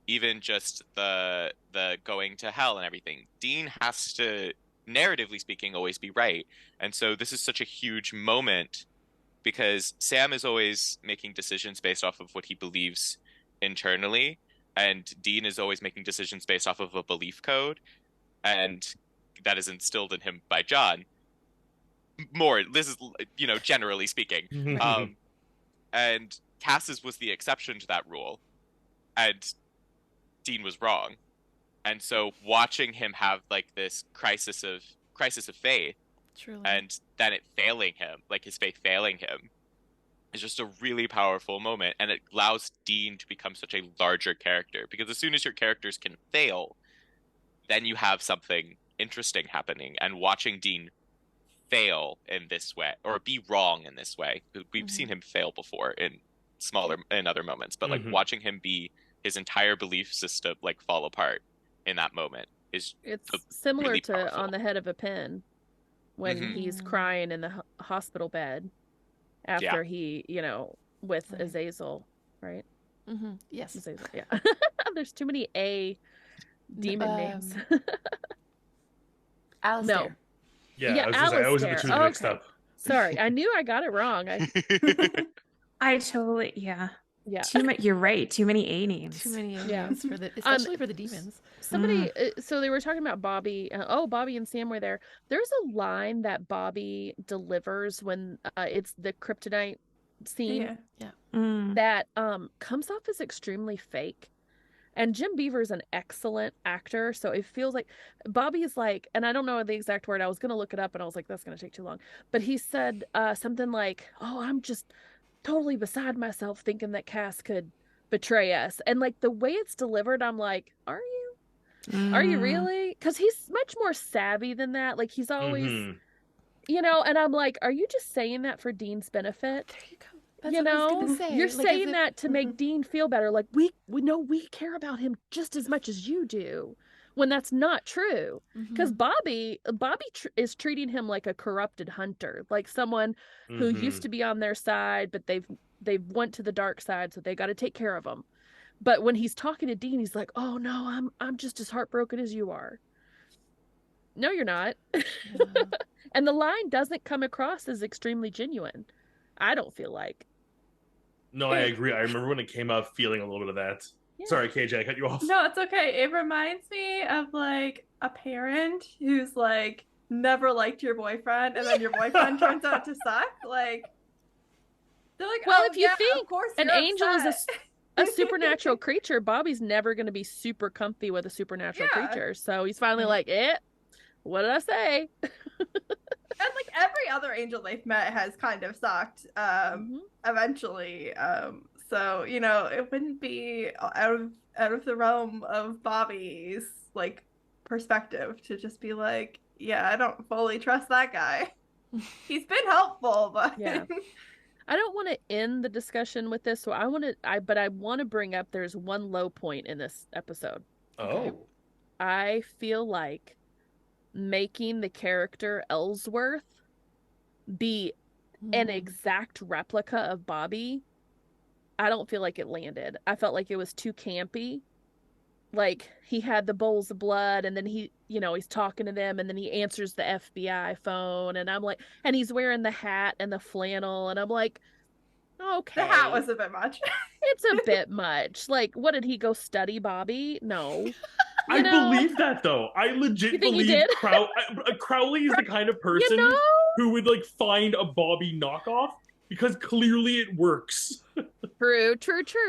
even just the going to hell and everything. Dean has to, narratively speaking, always be right. And so this is such a huge moment because Sam is always making decisions based off of what he believes internally, and Dean is always making decisions based off of a belief code, and that is instilled in him by John. This is, generally speaking. And Cass's was the exception to that rule, and Dean was wrong. And so watching him have like this crisis of faith, Truly. and then it failing him, like his faith failing him, is just a really powerful moment. And it allows Dean to become such a larger character, because as soon as your characters can fail, then you have something interesting happening. And watching Dean fail in this way, or be wrong in this way, we've seen him fail before in other moments, but like watching him be his entire belief system like fall apart in that moment it's similar really to powerful. On the Head of a Pin, when he's crying in the hospital bed after he, with Azazel, right? Yes. Azazel, yeah. There's too many demon names. Alistair. No. Yeah, I always get the two mixed up. Sorry, I knew I got it wrong. I totally, Yeah. You're right. Too many A names. Too many names especially for the demons. Somebody, so they were talking about Bobby. Bobby and Sam were there. There's a line that Bobby delivers when it's the kryptonite scene that comes off as extremely fake. And Jim Beaver's an excellent actor, so it feels like Bobby is like, and I don't know the exact word. I was gonna look it up, and I was like, that's gonna take too long. But he said something like, "Oh, I'm just totally beside myself thinking that Cass could betray us." And like the way it's delivered, I'm like, are you? Are you really? Because he's much more savvy than that. Like, he's always, and I'm like, are you just saying that for Dean's benefit? There you go. That's what I was gonna say. You're like, saying that to make Dean feel better. Like, we know we care about him just as much as you do, when that's not true. Because Bobby is treating him like a corrupted hunter, like someone who used to be on their side, but they've went to the dark side, so they got to take care of him. But when he's talking to Dean, he's like, "Oh no, I'm just as heartbroken as you are." No, you're not. And the line doesn't come across as extremely genuine, I don't feel like. No, I agree. I remember when it came out feeling a little bit of that. Yeah. Sorry, KJ, I cut you off. No, it's okay. It reminds me of like a parent who's like never liked your boyfriend, and then your boyfriend turns out to suck. Like, they're like, well, oh, if you yeah, think of course an you're angel upset. is a supernatural creature, Bobby's never going to be super comfy with a supernatural creature. So he's finally like, what did I say? And like every other angel they've met has kind of sucked eventually. So, it wouldn't be out of the realm of Bobby's like perspective to just be like, yeah, I don't fully trust that guy. He's been helpful, but Yeah. I don't want to end the discussion with this, so I want to bring up there's one low point in this episode. Oh. I feel like making the character Ellsworth be an exact replica of Bobby, I don't feel like it landed. I felt like it was too campy. Like, he had the bowls of blood, and then he's talking to them, and then he answers the FBI phone, and I'm like, and he's wearing the hat and the flannel, and I'm like, okay. The hat was a bit much. It's a bit much. Like, what, did he go study Bobby? No. I believe that, though. I legit believe Crowley is the kind of person who would, like, find a Bobby knockoff, because clearly it works. True.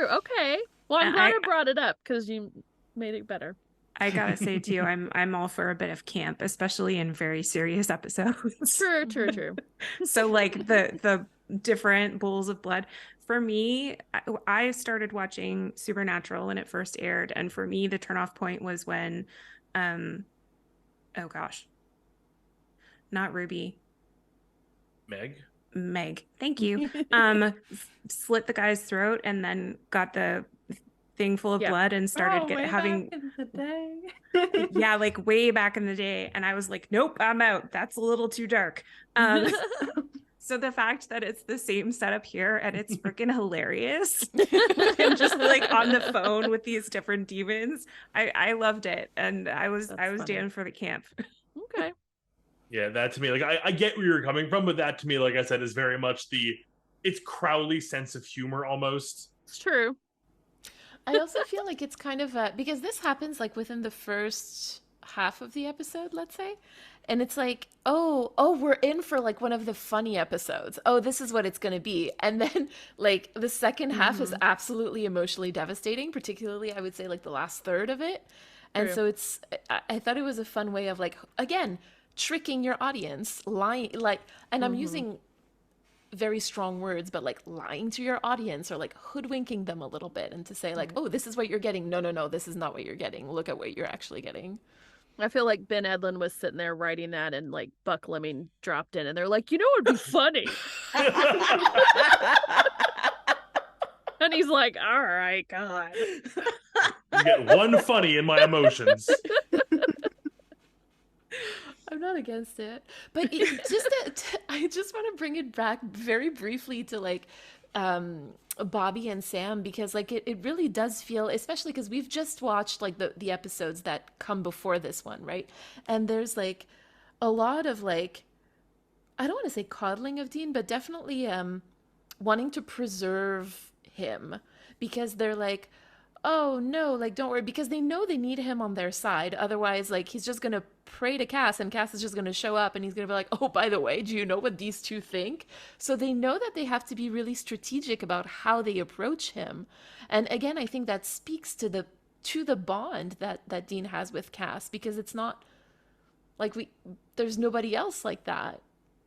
Okay. Well, I'm glad I brought it up, because you made it better. I gotta say too, I'm all for a bit of camp, especially in very serious episodes. True. So like the different bowls of blood. For me, I started watching Supernatural when it first aired, and for me the turnoff point was when oh gosh. Not Ruby. Meg. Thank you. Slit the guy's throat and then got the thing full of blood and started having back in the day. yeah, like way back in the day, and I was like, nope, I'm out. That's a little too dark. So the fact that it's the same setup here and it's freaking hilarious and just like on the phone with these different demons, I loved it, and I was down for the camp. Okay. Yeah, that to me, like, I get where you're coming from, but that to me, like I said, is very much it's Crowley's sense of humor almost. It's true. I also feel like it's kind of because this happens like within the first half of the episode, let's say. And it's like, oh, we're in for like one of the funny episodes. Oh, this is what it's going to be. And then like the second half is absolutely emotionally devastating, particularly I would say like the last third of it. And so I thought it was a fun way of like, again, tricking your audience, lying, like, and I'm using very strong words, but like lying to your audience or like hoodwinking them a little bit, and to say like, oh, this is what you're getting. No, this is not what you're getting. Look at what you're actually getting. I feel like Ben Edlund was sitting there writing that, and like Buck Lemming dropped in, and they're like, it'd be funny. And he's like, all right, God. You get one funny in my emotions. I'm not against it, but I just want to bring it back very briefly to like Bobby and Sam, because like it really does feel, especially because we've just watched like the episodes that come before this one, right? And there's like a lot of like, I don't want to say coddling of Dean, but definitely wanting to preserve him, because they're like, oh no, like don't worry, because they know they need him on their side. Otherwise, like he's just gonna pray to Cass, and Cass is just gonna show up, and he's gonna be like, oh, by the way, do you know what these two think? So they know that they have to be really strategic about how they approach him. And again, I think that speaks to the bond that Dean has with Cass, because it's not like there's nobody else like that.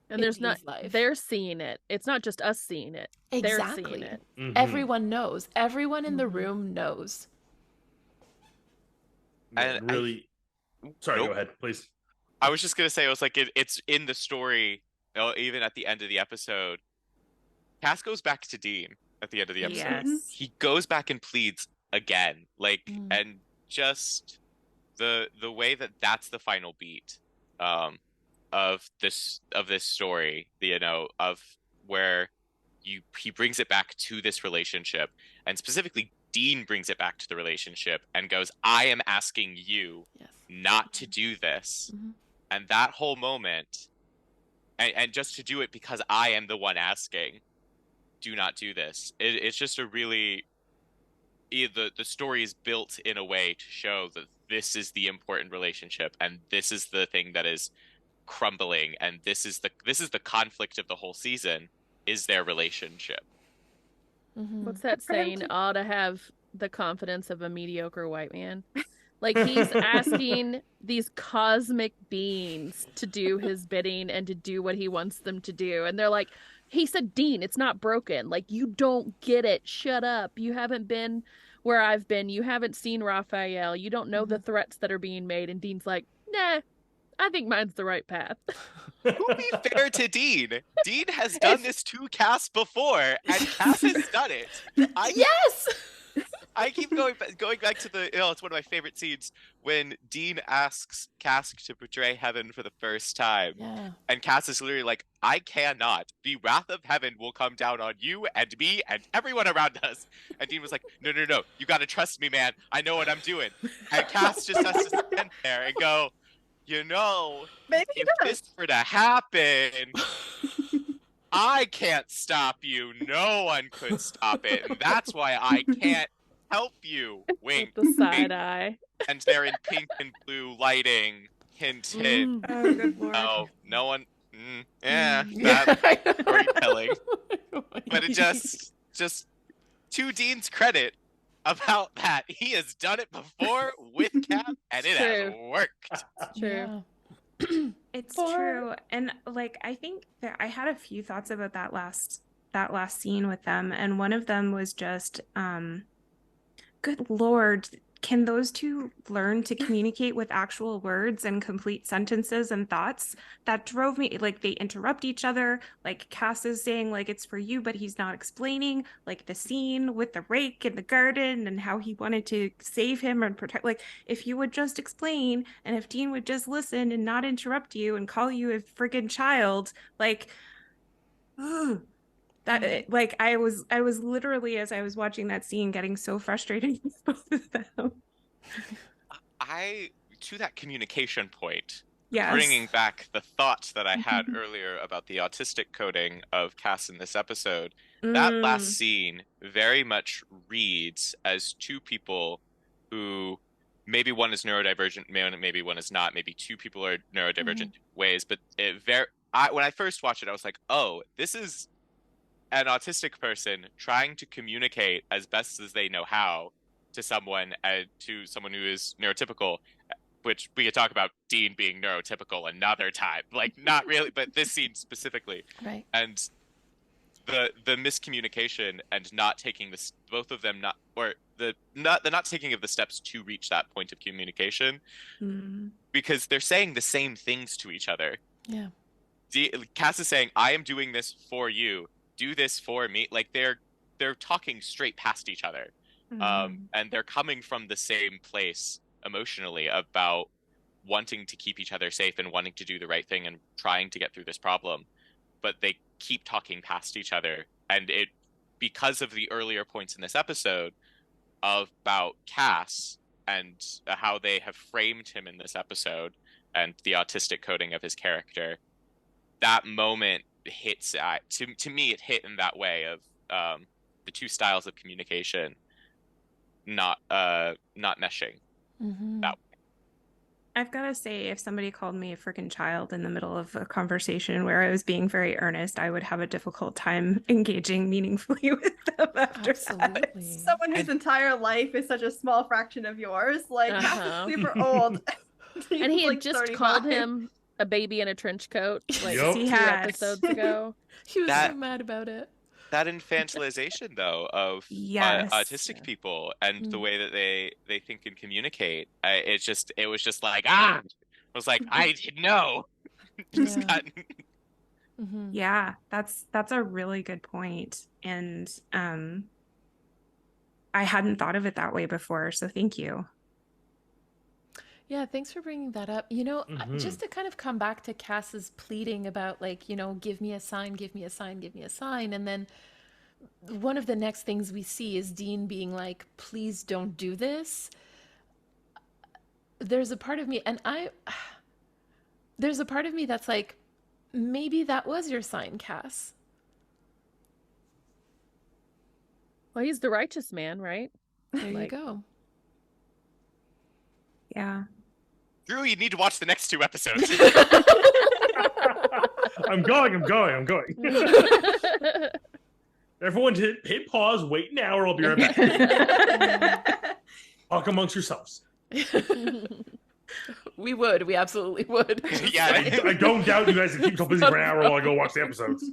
And there's not, they're seeing it. It's not just us seeing it. Exactly. They're seeing it. Everyone knows. Everyone in the room knows. And really, sorry, go ahead, please. I was just gonna say, it was like it's in the story. Even at the end of the episode, Cass goes back to Dean at the end of the episode. Yes. He goes back and pleads again, like, and just the way that's the final beat. Of this story, of where he brings it back to this relationship, and specifically Dean brings it back to the relationship and goes, I am asking you not to do this. And that whole moment, and just to do it because I am the one asking, do not do this. It's just a really, the story is built in a way to show that this is the important relationship, and this is the thing that is crumbling, and this is the conflict of the whole season, is their relationship. What's that saying? Ought to have the confidence of a mediocre white man. Like, he's asking these cosmic beings to do his bidding and to do what he wants them to do, and they're like, he said, Dean, it's not broken. Like, you don't get it. Shut up. You haven't been where I've been. You haven't seen Raphael. You don't know the threats that are being made. And Dean's like, nah, I think mine's the right path. To be fair to Dean, Dean has done this to Cass before, and Cass has done it. Yes! I keep going back to it's one of my favorite scenes when Dean asks Cass to betray Heaven for the first time. Yeah. And Cass is literally like, I cannot. The wrath of Heaven will come down on you and me and everyone around us. And Dean was like, no. You got to trust me, man. I know what I'm doing. And Cass just has to stand there and go, maybe if this were to happen, I can't stop you. No one could stop it. And that's why I can't help you. Wink. With the side wink. eye. And they're in pink and blue lighting. Hint, hint. Oh, good lord. Oh, no one. That's storytelling. But it just to Dean's credit about that, he has done it before with Cap, and it has worked. True. Yeah. It's true. And like, I think that I had a few thoughts about that last scene with them. And one of them was just, good Lord, can those two learn to communicate with actual words and complete sentences and thoughts? That drove me, like, they interrupt each other. Like, Cass is saying, like, it's for you, but he's not explaining, like, the scene with the rake in the garden and how he wanted to save him and protect. Like, if you would just explain, and if Dean would just listen and not interrupt you and call you a friggin' child, like, ugh. That, like, I was literally, as I was watching that scene, getting so frustrated with both of them. To that communication point, Yes. bringing back the thought that I had earlier about the autistic coding of Cass in this episode, that last scene very much reads as two people who, maybe one is neurodivergent, maybe one is not, maybe two people are neurodivergent ways, but when I first watched it, I was like, oh, this is an autistic person trying to communicate as best as they know how to someone who is neurotypical, which we could talk about Dean being neurotypical another time, like, not really, but this scene specifically. Right. And the miscommunication and not taking both of them the not taking of the steps to reach that point of communication, because they're saying the same things to each other. Yeah. Cass is saying, I am doing this for you. Do this for me. Like, they're talking straight past each other. And they're coming from the same place emotionally about wanting to keep each other safe and wanting to do the right thing and trying to get through this problem. But they keep talking past each other. And because of the earlier points in this episode about Cass and how they have framed him in this episode and the autistic coding of his character, that moment hits to me, it hit in that way of the two styles of communication not meshing that way. I've got to say, if somebody called me a freaking child in the middle of a conversation where I was being very earnest, I would have a difficult time engaging meaningfully with them after that. Someone whose entire life is such a small fraction of yours, like, Cass is super old. And he had like just 35. called him a baby in a trench coat, like Yep. 2 episodes ago. He was so mad about it. That infantilization, though, of autistic people and the way that they think and communicate, it was just like, I was like, I didn't know. Yeah, that's a really good point. And I hadn't thought of it that way before, so thank you. Yeah, thanks for bringing that up. Just to kind of come back to Cass's pleading about, like, give me a sign, give me a sign, give me a sign. And then one of the next things we see is Dean being like, please don't do this. There's a part of me, there's a part of me that's like, maybe that was your sign, Cass. Well, he's the righteous man, right? There you go. Yeah. Drew, you need to watch the next 2 episodes. I'm going. Everyone hit pause, wait an hour, I'll be right back. Talk amongst yourselves. We absolutely would. Yeah. I don't doubt you guys can keep so busy for an hour while I go watch the episodes.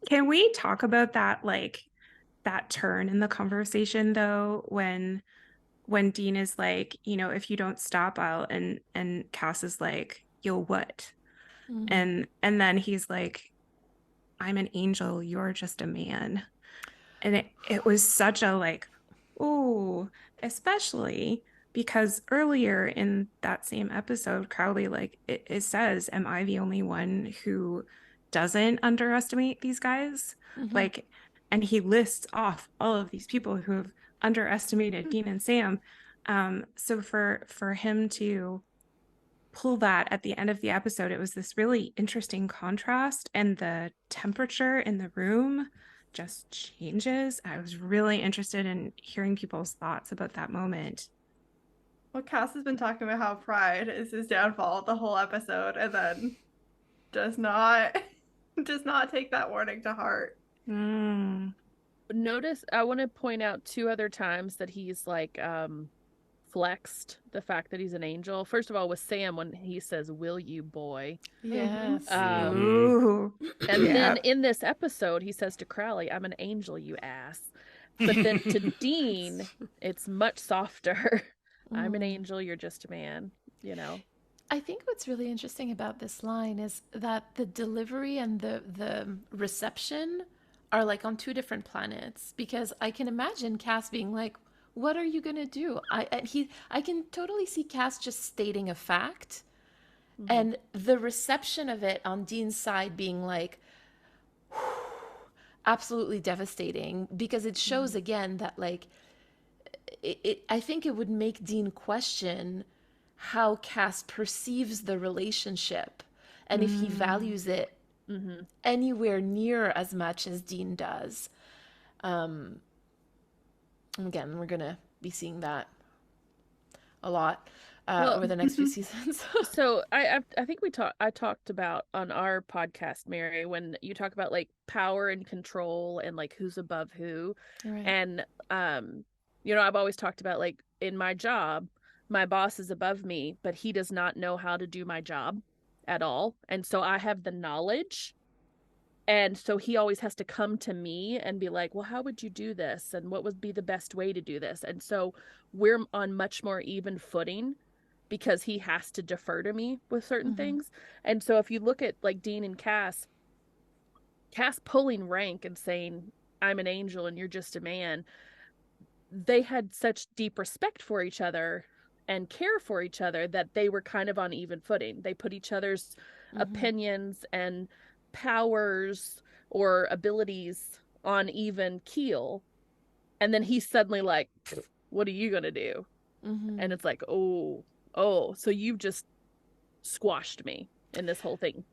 Can we talk about that, like, that turn in the conversation though, when Dean is like, you know, if you don't stop, I'll, and Cass is like, you'll what? Mhm. And then he's like, I'm an angel, you're just a man. And it was such a like, ooh, especially because earlier in that same episode, Crowley, like it says, am I the only one who doesn't underestimate these guys? Mhm. Like, and he lists off all of these people who have underestimated Dean and Sam. So for him to pull that at the end of the episode, it was this really interesting contrast, and the temperature in the room just changes. I was really interested in hearing people's thoughts about that moment. Well, Cass has been talking about how pride is his downfall the whole episode, and then does not take that warning to heart. Notice, I want to point out 2 other times that he's like flexed the fact that he's an angel. First of all, with Sam when he says, "Will you, boy?" Yes. Ooh. And Yeah. then in this episode, he says to Crowley, "I'm an angel, you ass." But then to Dean, it's much softer. I'm an Mm. angel, you're just a man, you know. I think what's really interesting about this line is that the delivery and the reception are like on 2 different planets, because I can imagine Cass being like, "What are you gonna do?" I can totally see Cass just stating a fact, and the reception of it on Dean's side being like absolutely devastating, because it shows again that like I think it would make Dean question how Cass perceives the relationship, and if he values it anywhere near as much as Dean does. Again, we're gonna be seeing that a lot over the next few seasons. So I think I talked about on our podcast, Mary, when you talk about like power and control and like who's above who. Right. And you know, I've always talked about like in my job, my boss is above me, but he does not know how to do my job at all. And so I have the knowledge. And so he always has to come to me and be like, well, how would you do this? And what would be the best way to do this? And so we're on much more even footing because he has to defer to me with certain things. And so if you look at like Dean and Cass pulling rank and saying, I'm an angel and you're just a man, they had such deep respect for each other and care for each other that they were kind of on even footing. They put each other's opinions and powers or abilities on even keel. And then he's suddenly like, what are you going to do? And it's like, oh, so you've just squashed me in this whole thing.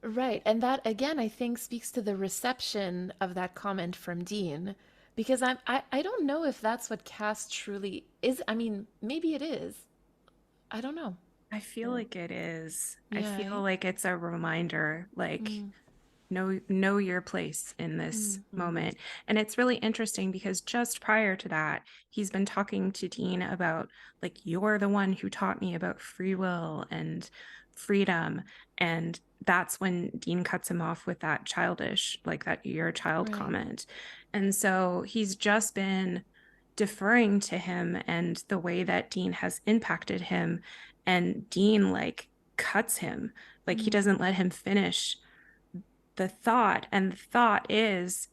Right. And that, again, I think speaks to the reception of that comment from Dean, because I don't know if that's what Cass truly is. I mean, maybe it is. I don't know. I feel like it is. I Yeah, feel eh? like it's a reminder, like know your place in this moment. And it's really interesting because just prior to that, he's been talking to Dean about like, you're the one who taught me about free will and freedom. And that's when Dean cuts him off with that childish, like that you're a child Right. comment. And so he's just been deferring to him and the way that Dean has impacted him. And Dean like cuts him, like he doesn't let him finish the thought. And the thought is,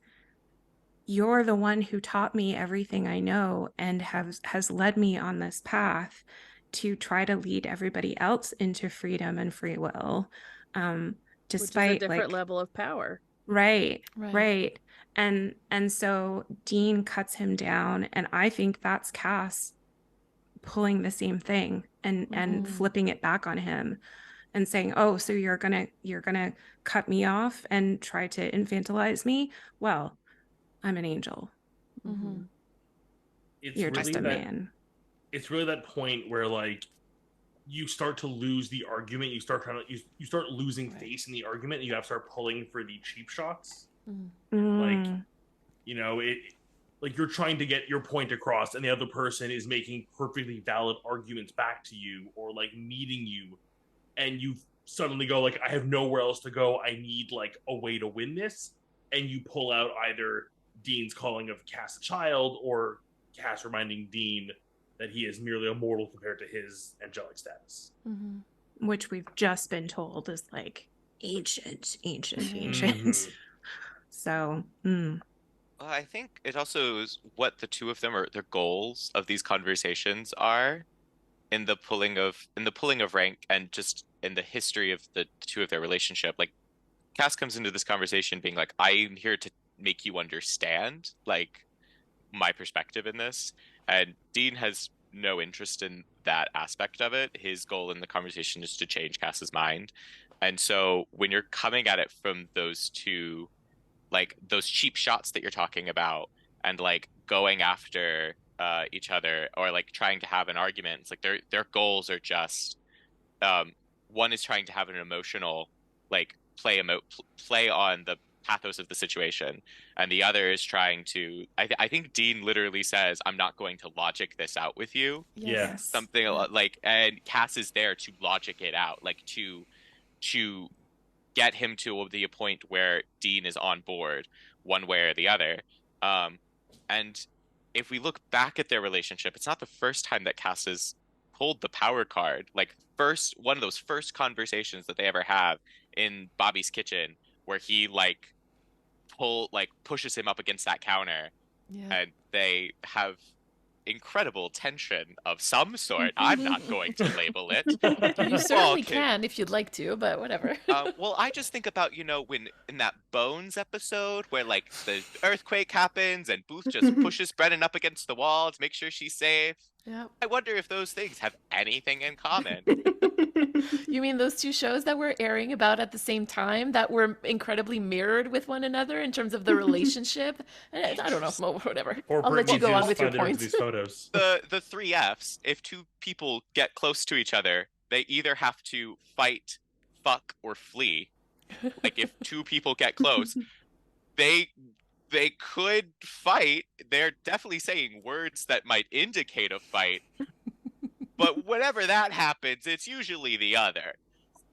you're the one who taught me everything I know and has led me on this path to try to lead everybody else into freedom and free will. Despite which is a different like, level of power. Right. Right. And so Dean cuts him down, and I think that's Cass pulling the same thing and flipping it back on him and saying, oh, so you're gonna cut me off and try to infantilize me? Well, I'm an angel. It's You're really just a that man. it's really that point where like you start to lose the argument. You start trying to you start losing face in the argument, and you have to start pulling for the cheap shots. Like, you know, it like you're trying to get your point across, and the other person is making perfectly valid arguments back to you, or like meeting you, and you suddenly go like, I have nowhere else to go. I need like a way to win this, and you pull out either Dean's calling of Cass a child, or Cass reminding Dean that he is merely a mortal compared to his angelic status. Mm-hmm. Which we've just been told is like ancient. Mhm. So, Well, I think it also is what the two of them are, their goals of these conversations are in the pulling of rank, and just in the history of the two of their relationship. Like Cass comes into this conversation being like, I'm here to make you understand like my perspective in this. And Dean has no interest in that aspect of it. His goal in the conversation is to change Cass's mind. And so when you're coming at it from those two, like those cheap shots that you're talking about, and like going after each other, or like trying to have an argument, it's like their goals are just one is trying to have an emotional like play on the pathos of the situation, and the other is trying to I think Dean literally says, I'm not going to logic this out with you. Yeah. yes. Something like, and Cass is there to logic it out, like to get him to the point where Dean is on board one way or the other. And if we look back at their relationship, it's not the first time that Cass has pulled the power card. Like first, one of those first conversations that they ever have in Bobby's kitchen, where he like pushes him up against that counter, Yeah. and they have incredible tension of some sort. I'm not going to label it. You certainly Okay. can if you'd like to, but whatever. Well, I just think about, when in that Bones episode where like the earthquake happens and Booth just pushes Brennan up against the wall to make sure she's safe. Yeah. I wonder if those things have anything in common. You mean those two shows that were airing about at the same time that were incredibly mirrored with one another in terms of the relationship? I don't know, well, whatever. Poor I'll let Brit you go needs on to with your find out points. these photos. The three Fs, if two people get close to each other, they either have to fight, fuck, or flee. Like if two people get close, they could fight. They're definitely saying words that might indicate a fight. But whenever that happens, it's usually the other.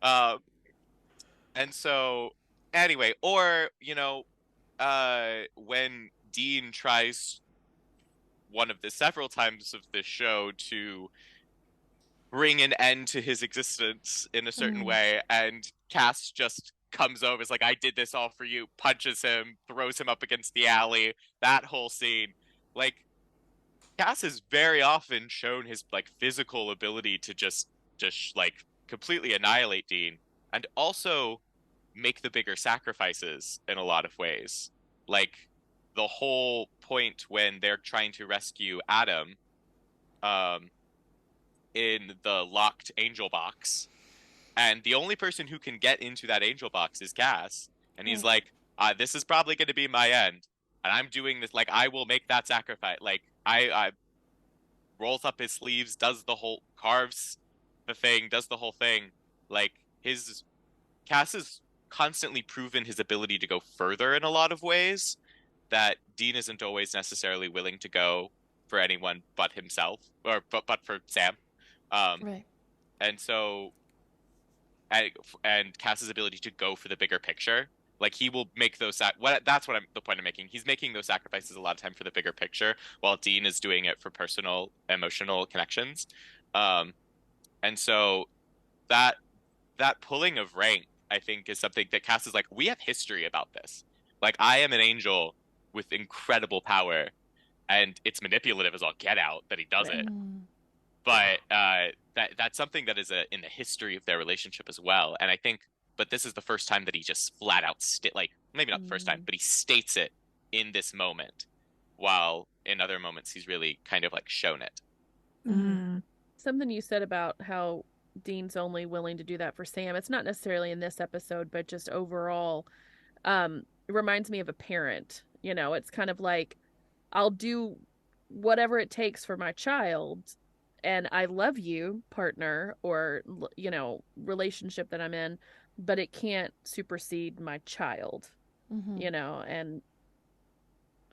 And so, anyway, or, when Dean tries one of the several times of this show to bring an end to his existence in a certain way, and Cass just comes over, is like, I did this all for you, punches him, throws him up against the alley, that whole scene. Like, Cass has very often shown his like physical ability to just like completely annihilate Dean, and also make the bigger sacrifices in a lot of ways. Like the whole point when they're trying to rescue Adam in the locked angel box, and the only person who can get into that angel box is Cass, and he's like, this is probably going to be my end, and I'm doing this, like I will make that sacrifice. Like I rolls up his sleeves, does the whole carves the thing, does the whole thing. Like Cass has constantly proven his ability to go further in a lot of ways that Dean isn't always necessarily willing to go for anyone but himself, or but for Sam. Right. And so, and Cass's ability to go for the bigger picture, like he will make those that's what the point I'm making. He's making those sacrifices a lot of time for the bigger picture, while Dean is doing it for personal emotional connections. And so that pulling of rank, I think, is something that Cass is like, we have history about this. Like, I am an angel with incredible power, and it's manipulative as all get out that he does it. But that's something that is in the history of their relationship as well. And I think, but this is the first time that he just flat out like maybe not the first time, but he states it in this moment, while in other moments he's really kind of like shown it. Something you said about how Dean's only willing to do that for Sam. It's not necessarily in this episode, but just overall, it reminds me of a parent. It's kind of like, I'll do whatever it takes for my child, and I love you, partner, or, relationship that I'm in, but it can't supersede my child, and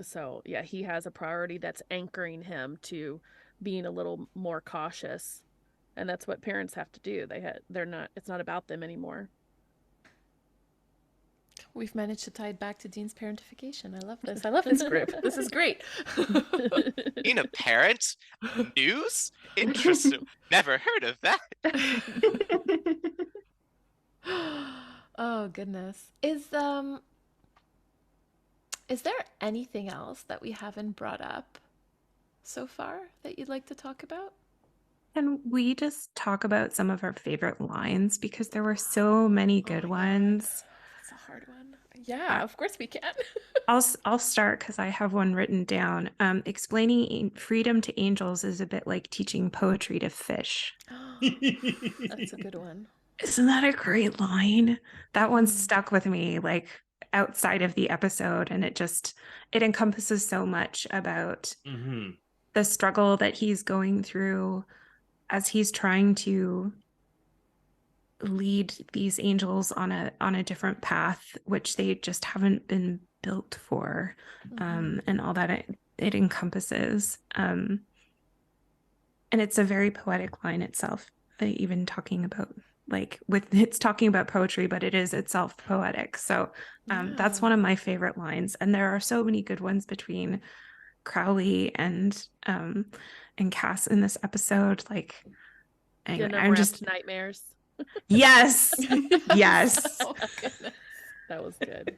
so, yeah, he has a priority that's anchoring him to being a little more cautious. And that's what parents have to do. It's not about them anymore. We've managed to tie it back to Dean's parentification. I love this. I love this group. This is great. Being a parent? News? Interesting. Never heard of that. Oh goodness. Is there anything else that we haven't brought up so far that you'd like to talk about? Can we just talk about some of our favorite lines? Because there were so many good ones. That's a hard one. Yeah, of course we can. I'll start because I have one written down. Explaining freedom to angels is a bit like teaching poetry to fish. That's a good one. Isn't that a great line? That one stuck with me, like outside of the episode, and it encompasses so much about the struggle that he's going through as he's trying to lead these angels on a different path, which they just haven't been built for, and all that it encompasses. And it's a very poetic line itself, even talking about it's talking about poetry, but it is itself poetic. So that's one of my favorite lines. And there are so many good ones between Crowley and Cass in this episode. Like, anyway, I'm just nightmares. Yes. Yes. Oh my goodness. That was good.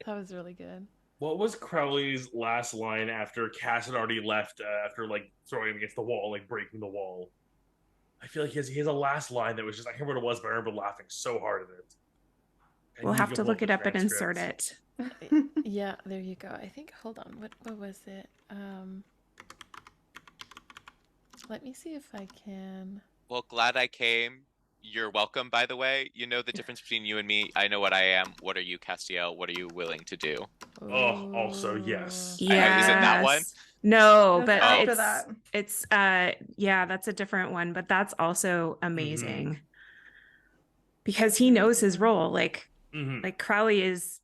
That was really good. What was Crowley's last line after Cass had already left, after like throwing him against the wall, like breaking the wall? I feel like he has a last line that was just, I can't remember what it was, but I remember laughing so hard at it. We'll have to look it up and insert it. Yeah, there you go. I think, hold on, what was it? Let me see if I can. Well, glad I came. You're welcome, by the way. You know the difference between you and me. I know what I am. What are you, Castiel? What are you willing to do? Oh, also, yes. Yeah. Is it that one? No, but after that. It's yeah, that's a different one, but that's also amazing. Because he knows his role. Like Crowley is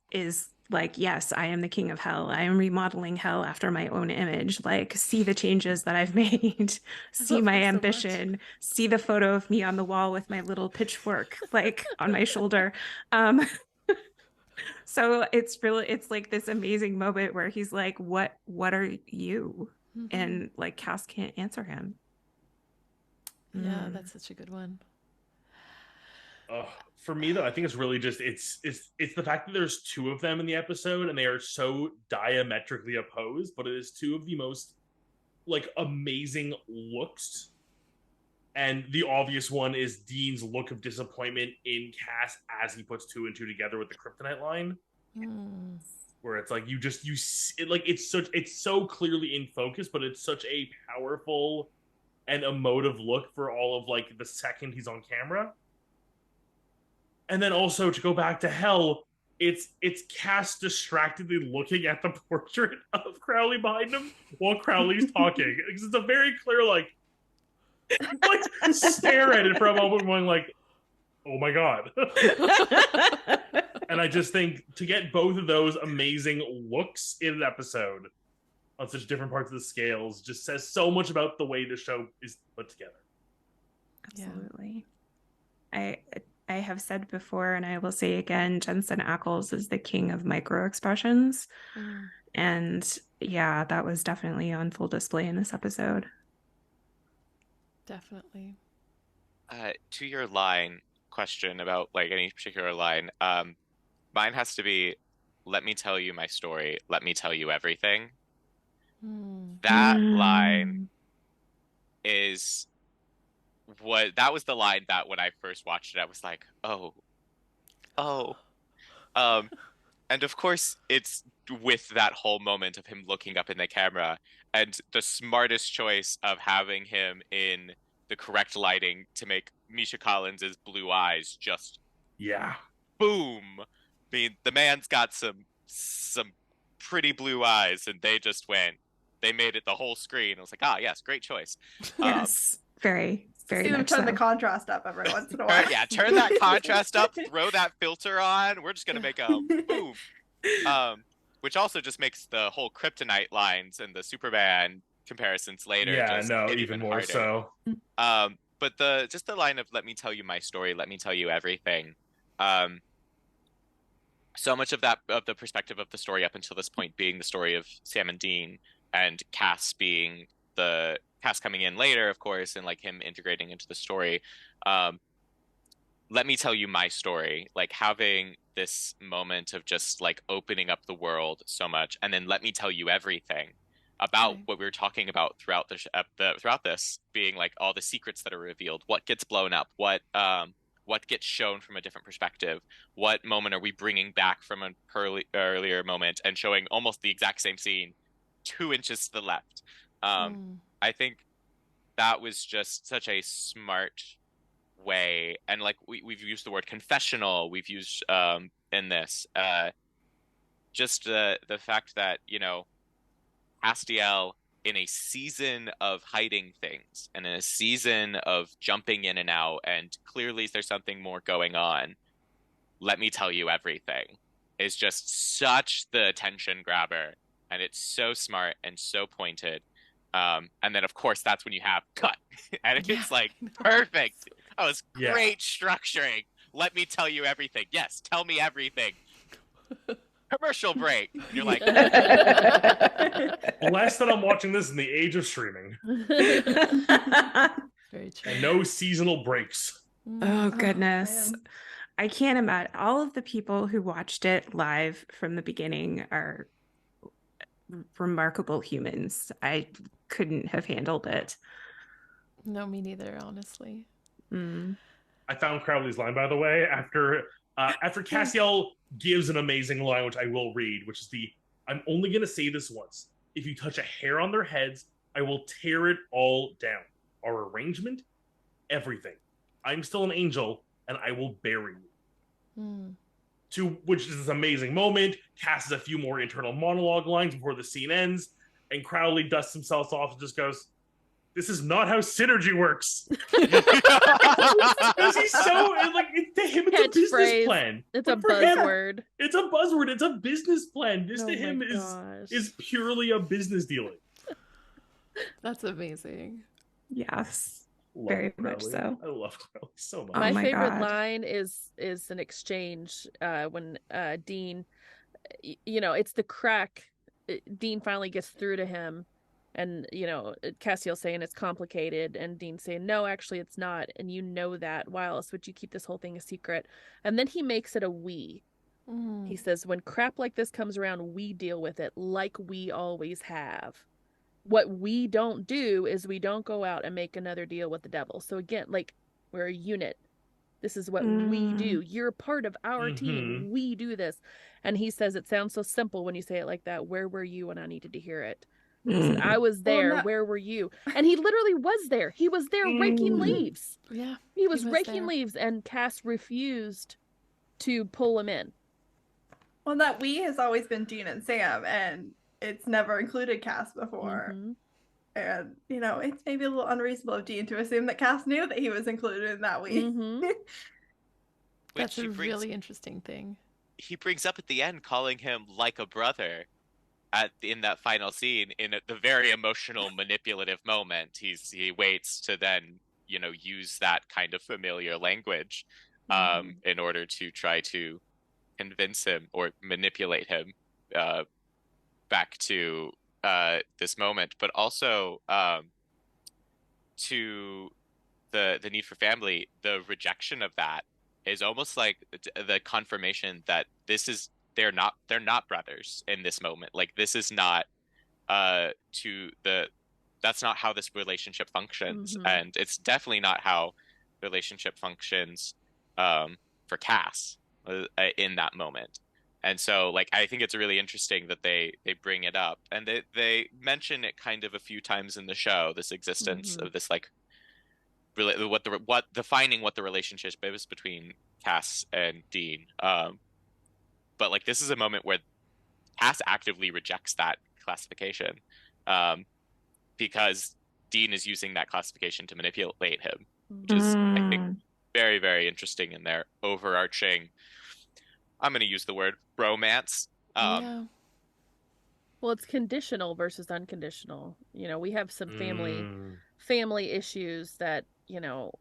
like, yes, I am the king of hell. I am remodeling hell after my own image. Like, see the changes that I've made. See my ambition. See the photo of me on the wall with my little pitchfork, like on my shoulder. So it's like this amazing moment where he's like, what are you? And like Cass can't answer him. Yeah, that's such a good one. For me though, I think it's really just it's the fact that there's two of them in the episode and they are so diametrically opposed, but it is two of the most like amazing looks. And the obvious one is Dean's look of disappointment in Cass as he puts two and two together with the kryptonite line, where it's like you see, like it's so clearly in focus, but it's such a powerful and emotive look for all of like the second he's on camera. And then also to go back to hell, it's Cass distractedly looking at the portrait of Crowley behind him while Crowley's talking. It's a very clear like stare at it for a moment, going like, "Oh my god!" And I just think to get both of those amazing looks in an episode on such different parts of the scales just says so much about the way the show is put together. Absolutely. I have said before, and I will say again, Jensen Ackles is the king of micro expressions. And yeah, that was definitely on full display in this episode. Definitely. To your line question about like any particular line, mine has to be, let me tell you my story. Let me tell you everything. That line is that was the line that when I first watched it, I was like, oh. And of course, it's with that whole moment of him looking up in the camera and the smartest choice of having him in the correct lighting to make Misha Collins's blue eyes just boom. I mean, the man's got some pretty blue eyes, and they made it the whole screen. I was like, yes, great choice. Yes, very, very much. Turn the contrast up every once in a while. Yeah, turn that contrast up, throw that filter on. We're just gonna make a boom. Which also just makes the whole kryptonite lines and the Superman comparisons later even more harder. So. But the line of "Let me tell you my story, let me tell you everything." so much of that, of the perspective of the story up until this point being the story of Sam and Dean, and Cass being the Cass coming in later, of course, and like him integrating into the story. Um, let me tell you my story, like having this moment of just like opening up the world so much, and then let me tell you everything about Right. what we were talking about throughout throughout this, being like all the secrets that are revealed, what gets blown up, what gets shown from a different perspective, what moment are we bringing back from an earlier moment and showing almost the exact same scene 2 inches to the left. Mm. I think that was just such a smart way, and like we've used the word confessional, we've used in this just the fact that, you know, Castiel, in a season of hiding things and in a season of jumping in and out, and clearly there's something more going on, let me tell you everything, is just such the attention grabber, and it's so smart and so pointed. And then of course that's when you have cut, and Yeah. it's like perfect. That was Yeah. great structuring. Let me tell you everything. Yes, tell me everything. Commercial break. And you're like, Blessed that I'm watching this in the age of streaming Very true. and no seasonal breaks. Oh, Mm. goodness. man. I can't imagine. All of the people who watched it live from the beginning are remarkable humans. I couldn't have handled it. No, me neither, honestly. Mm. I found Crowley's line, by the way, after Castiel gives an amazing line, which I will read, which is I'm only going to say this once. If you touch a hair on their heads, I will tear it all down. Our arrangement, everything. I'm still an angel, and I will bury you. Mm. To which is this amazing moment. Cass has a few more internal monologue lines before the scene ends, and Crowley dusts himself off and just goes, "This is not how synergy works." Because he's so like, to him, it's a business Catchphrase. plan. It's But a for him, buzzword. it's a buzzword. It's a business plan. This Oh to my him gosh. is purely a business dealing. That's amazing. Yes. Love Very much Crowley. so. I love Crowley so much. Oh My my favorite God. line is an exchange when Dean, you know, it's the crack. Dean finally gets through to him, and you know, Castiel saying it's complicated, and Dean saying no, actually it's not, and you know that. Why else would you keep this whole thing a secret? And then he makes it a we. Mm. He says, when crap like this comes around, we deal with it like we always have. What we don't do is we don't go out and make another deal with the devil. So again, like, we're a unit. This is what we do. You're a part of our team. We do this. And he says, it sounds so simple when you say it like that. Where were you when I needed to hear it? He said, I was Well, there. no- Where were you? And he literally was there. He was there raking leaves. Yeah. He was was raking there. leaves, and Cass refused to pull him in. Well, that we has always been Dean and Sam, and it's never included Cass before. Mhm. And, you know, it's maybe a little unreasonable of Dean to assume that Cass knew that he was included in that we. Mhm. That's which a really interesting thing. he brings up at the end, calling him like a brother in that final scene, in the very emotional, manipulative moment. He waits to then, you know, use that kind of familiar language in order to try to convince him or manipulate him back to this moment, but also to the need for family. The rejection of that is almost like the confirmation that they're not brothers in this moment. Like, this is not that's not how this relationship functions, and it's definitely not how the relationship functions for Cass in that moment. And so, like, I think it's really interesting that they bring it up, and they mention it kind of a few times in the show, this existence of this, like, really what defining what the relationship is between Cass and Dean. But like, this is a moment where Cass actively rejects that classification, because Dean is using that classification to manipulate him, which is, I think, very, very interesting in their overarching, I'm going to use the word romance. Yeah. Well, it's conditional versus unconditional. You know, we have some family issues that, you know,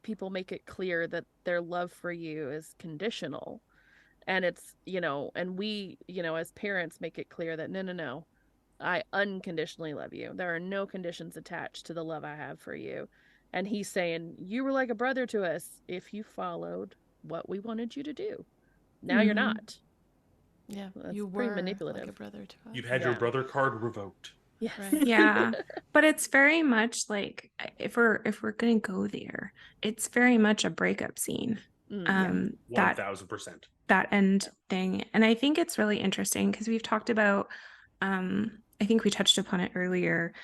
people make it clear that their love for you is conditional. And it's, and we, as parents make it clear that no, I unconditionally love you. There are no conditions attached to the love I have for you. And he's saying, you were like a brother to us if you followed what we wanted you to do. Now you're not. Yeah, That's you pretty were manipulative. like a brother to us. You've had your brother card revoked. Yes. Right. Yeah. But it's very much like, if we're gonna go there, it's very much a breakup scene. Yeah. 1000%. That end thing. And I think it's really interesting because we've talked about, I think we touched upon it earlier,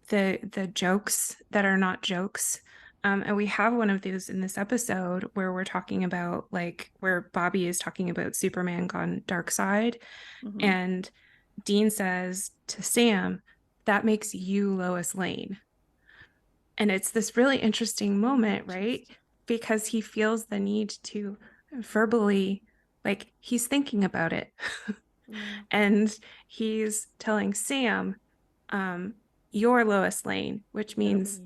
the jokes that are not jokes. And we have one of those in this episode where we're talking about, like, where Bobby is talking about Superman gone dark side. Mhm. And Dean says to Sam, that makes you Lois Lane. And it's this really interesting moment, right? Because he feels the need to verbally, like, he's thinking about it. And he's telling Sam, you're Lois Lane, which means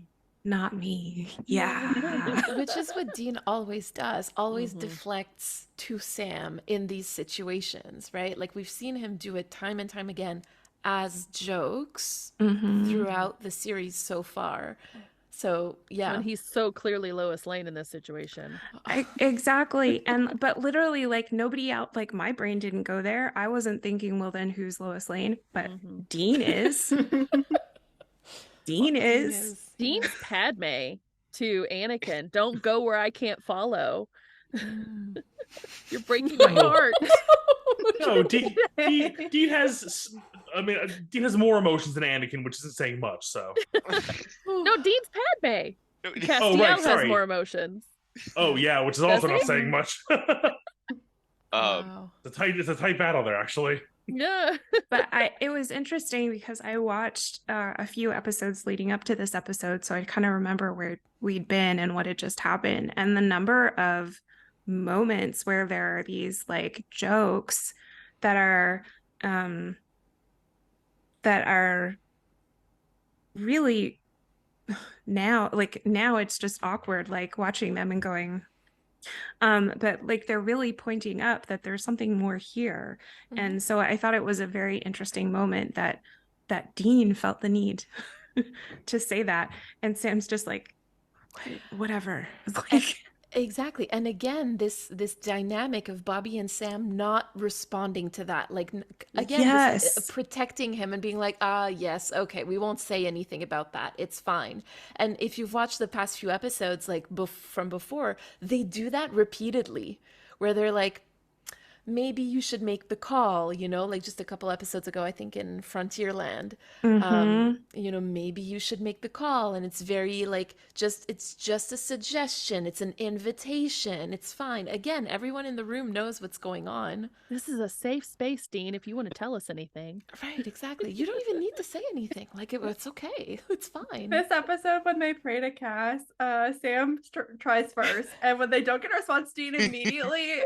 not me. Yeah. Which is what Dean always does, always Mhm. deflects to Sam in these situations, right? Like we've seen him do it time and time again as jokes throughout the series so far. So, yeah. When he's so clearly Lois Lane in this situation. Exactly. But literally, like, nobody out, like, my brain didn't go there. I wasn't thinking, well, then who's Lois Lane? But Dean is. Dean is. Dean's Padme to Anakin. Don't go where I can't follow. You're breaking my heart. No, Dean has. I mean, Dean has more emotions than Anakin, which isn't saying much. So. No, Dean's Padme. Castiel Oh, right, sorry. has more emotions. Oh yeah, which is also not saying much. Wow. It's a tight battle there, actually. Yeah. But it was interesting because I watched a few episodes leading up to this episode, so I kind of remember where we'd been and what had just happened, and the number of moments where there are these, like, jokes that are really now it's just awkward, like, watching them and going, but, like, they're really pointing up that there's something more here. And so I thought it was a very interesting moment that Dean felt the need to say that, and Sam's just like, whatever. Like, Exactly. And again, this dynamic of Bobby and Sam not responding to that. Like, again, this, protecting him and being like, yes, okay, we won't say anything about that. It's fine. And if you've watched the past few episodes, like from before, they do that repeatedly, where they're like, maybe you should make the call, like just a couple episodes ago, I think in Frontierland, maybe you should make the call. And it's very like, it's just a suggestion. It's an invitation. It's fine. Again, everyone in the room knows what's going on. This is a safe space, Dean, if you want to tell us anything. Right, exactly. You don't even need to say anything. Like, it's okay. It's fine. This episode, when they pray to Cass, Sam tries first. And when they don't get a response, Dean immediately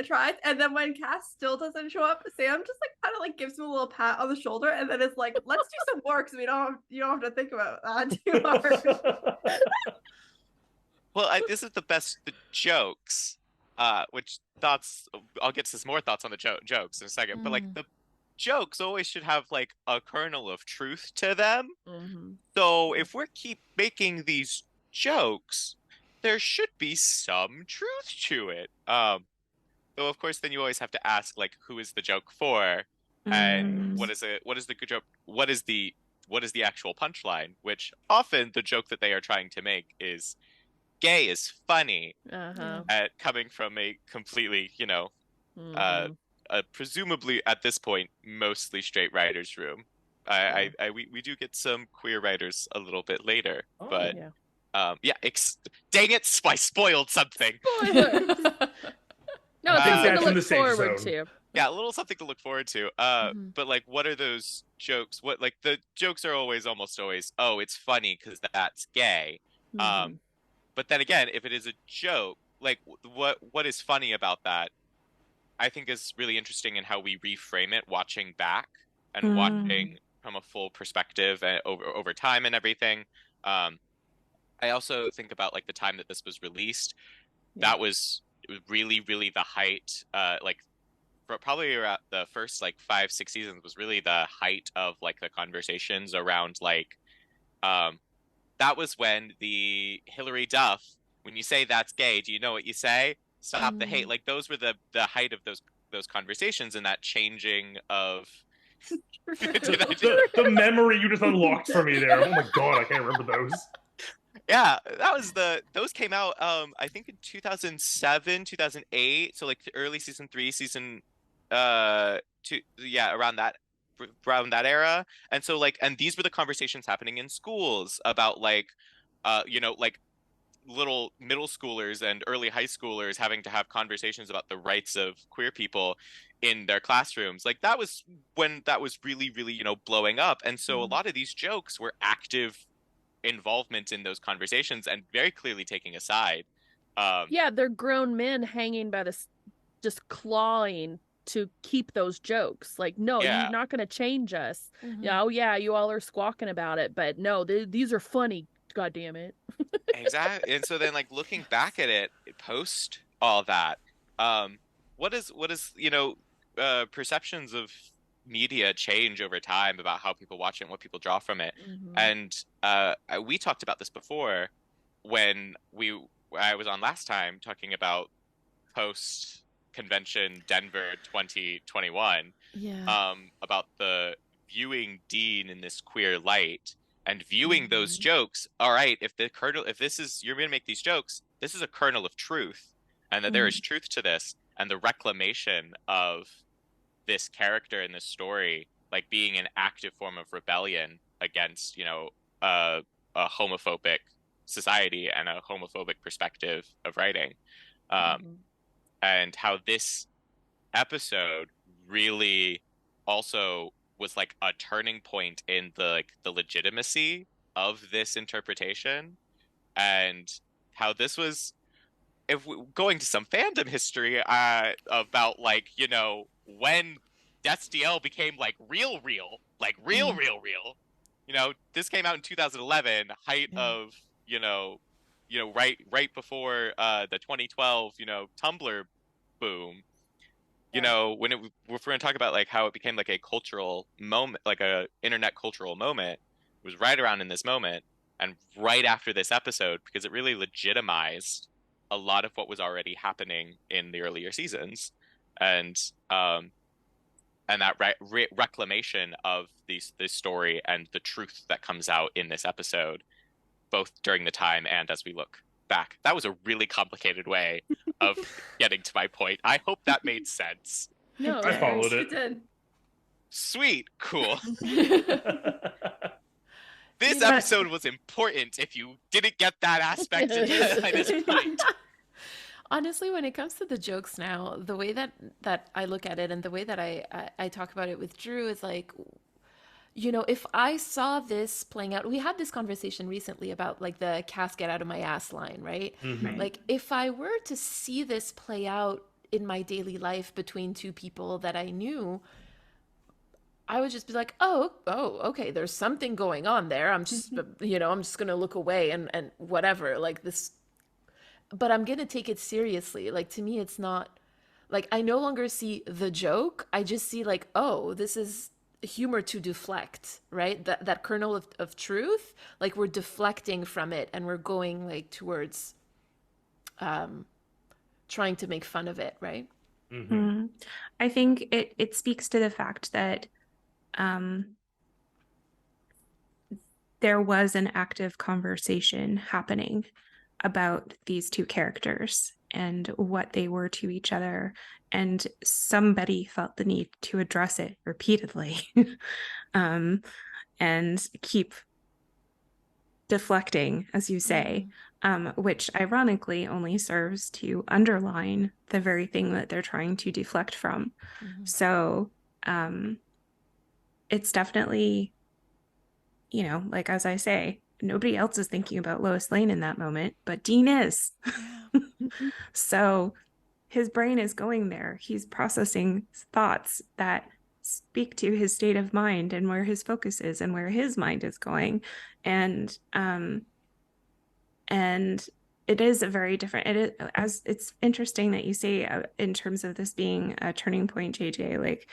tries. And then when Cass still doesn't show up, Sam just like kind of like gives him a little pat on the shoulder, and then it's like, let's do some work so you don't have to think about that too hard. Well, this is the jokes, which thoughts, I'll get to some more thoughts on the jokes in a second, but like the jokes always should have like a kernel of truth to them. So if we keep making these jokes, there should be some truth to it. Though of course then you always have to ask, like, who is the joke for, and what is the good joke, what is the actual punchline, which often the joke that they are trying to make is gay is funny, coming from a completely, presumably at this point mostly straight writers room. We do get some queer writers a little bit later, but dang it, I spoiled something. No, it's something to look forward to. Yeah, a little something to look forward to. But like, what are those jokes? What, like, the jokes are almost always, oh, it's funny because that's gay. But then again, if it is a joke, like, what is funny about that, I think is really interesting in how we reframe it, watching back and watching from a full perspective and over time and everything. I also think about like the time that this was released. That was really, really the height. Like probably around the first like 5-6 seasons was really the height of like the conversations around like that was when the Hillary Duff, when you say that's gay, do you know what you say? Stop the hate. Like those were the height of those conversations and that changing of the memory you just unlocked for me there. Oh my god, I can't remember those. Yeah, those came out I think in 2007, 2008, so like the early season 3, season two, yeah, around that era. And so like, and these were the conversations happening in schools about like like little middle schoolers and early high schoolers having to have conversations about the rights of queer people in their classrooms. Like that was when that was really, really, blowing up. And so a lot of these jokes were active involvement in those conversations and very clearly taking a side. Yeah, they're grown men hanging by just clawing to keep those jokes. Like, no, Yeah. you're not going to change us. Yeah, oh yeah, you all are squawking about it, but no, these are funny. God damn it. Exactly. And so then like looking back at it post all that, what is perceptions of media change over time about how people watch it and what people draw from it. And we talked about this before when I was on last time talking about post convention Denver 2021. Yeah. About the viewing Dean in this queer light and viewing those jokes. All right, if you're going to make these jokes, this is a kernel of truth, and that there is truth to this, and the reclamation of this character in this story, like being an active form of rebellion against, a homophobic society and a homophobic perspective of writing. And how this episode really also was like a turning point in the legitimacy of this interpretation, and how this was, going to some fandom history about like when SDL became like real, like real. This came out in 2011, height of right before the 2012 Tumblr boom. If we're going to talk about like how it became like a cultural moment, like a internet cultural moment, it was right around in this moment and right after this episode, because it really legitimized a lot of what was already happening in the earlier seasons, and that reclamation of this story and the truth that comes out in this episode, both during the time and as we look back. That was a really complicated way of getting to my point. I hope that made sense. No, I followed It it. did. Sweet, cool. This episode was important if you didn't get that aspect by this point. Honestly, when it comes to the jokes now, the way that I look at it and the way that I talk about it with Drew is like, if I saw this playing out, we had this conversation recently about like the casket out of my ass line, right? Right. Like if I were to see this play out in my daily life between two people that I knew, I would just be like, oh, okay, there's something going on there. I'm just, I'm just going to look away and whatever, like this, but I'm going to take it seriously. Like to me, it's not like, I no longer see the joke. I just see like, oh, this is humor to deflect, right? That kernel of truth, like we're deflecting from it and we're going like towards trying to make fun of it, right? I think it speaks to the fact that there was an active conversation happening about these two characters and what they were to each other, and somebody felt the need to address it repeatedly and keep deflecting, as you say, which ironically only serves to underline the very thing that they're trying to deflect from. So it's definitely, like as I say, nobody else is thinking about Lois Lane in that moment, but Dean is. So his brain is going there. He's processing thoughts that speak to his state of mind and where his focus is and where his mind is going. And it is a very different, it is, as it's interesting that you say in terms of this being a turning point, JJ, like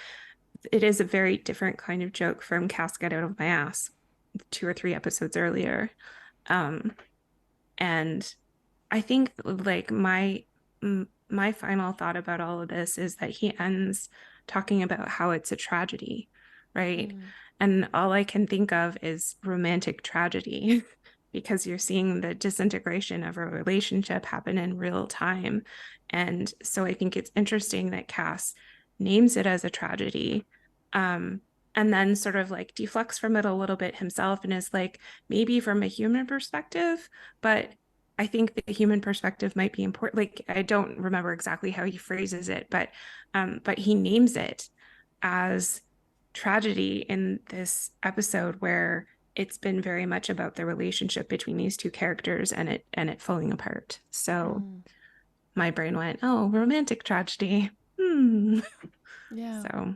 it is a very different kind of joke from Cass Get Out of My Ass 2 or 3 episodes earlier. And I think like my final thought about all of this is that he ends talking about how it's a tragedy, right? And all I can think of is romantic tragedy because you're seeing the disintegration of a relationship happen in real time. And so I think it's interesting that Cass names it as a tragedy, and then sort of like deflects from it a little bit himself and is like, maybe from a human perspective, but I think the human perspective might be important. Like, I don't remember exactly how he phrases it, but he names it as tragedy in this episode where it's been very much about the relationship between these two characters and it falling apart. So my brain went, oh, romantic tragedy. Yeah. So,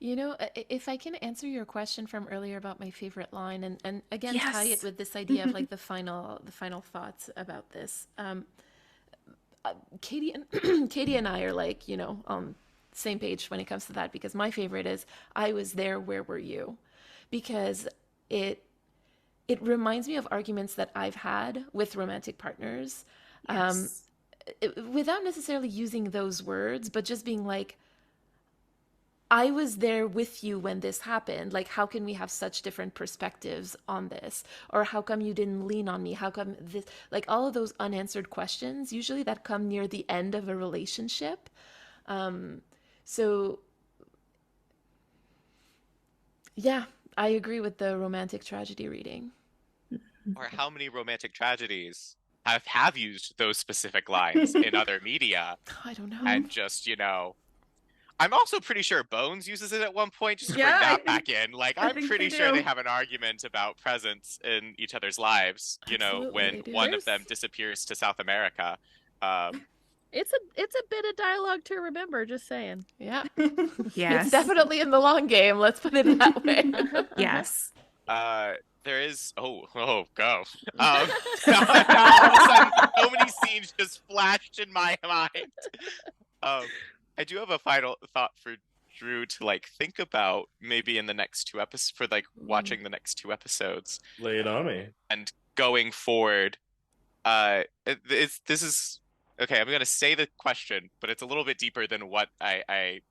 you know, if I can answer your question from earlier about my favorite line, and again tie it with this idea of like the final thoughts about this. Katie and I are like, you know, on the same page when it comes to that, because my favorite is I was there, where were you? Because it reminds me of arguments that I've had with romantic partners, without necessarily using those words, but just being like, I was there with you when this happened. Like, how can we have such different perspectives on this? Or how come you didn't lean on me? How come this, like all of those unanswered questions, usually that come near the end of a relationship. So yeah, I agree with the romantic tragedy reading. Or how many romantic tragedies have used those specific lines in other media? I don't know. And just, you know, I'm also pretty sure Bones uses it at one point, just to bring Yeah, that back in. Like, I I'm think pretty they sure they do. have an argument about presence in each other's lives, you know, Absolutely, when they do. one of them disappears to South America. It's a bit of dialogue to remember, just saying. Yeah. yes. It's definitely in the long game. Let's put it that way. Yes. There is go. Now all of a sudden, so many scenes just flashed in my mind. I do have a final thought for Drew to like think about maybe in the next 2 episodes for like watching the next 2 episodes. Lay it on me. And going forward, this is okay. I'm gonna say the question, but it's a little bit deeper than what the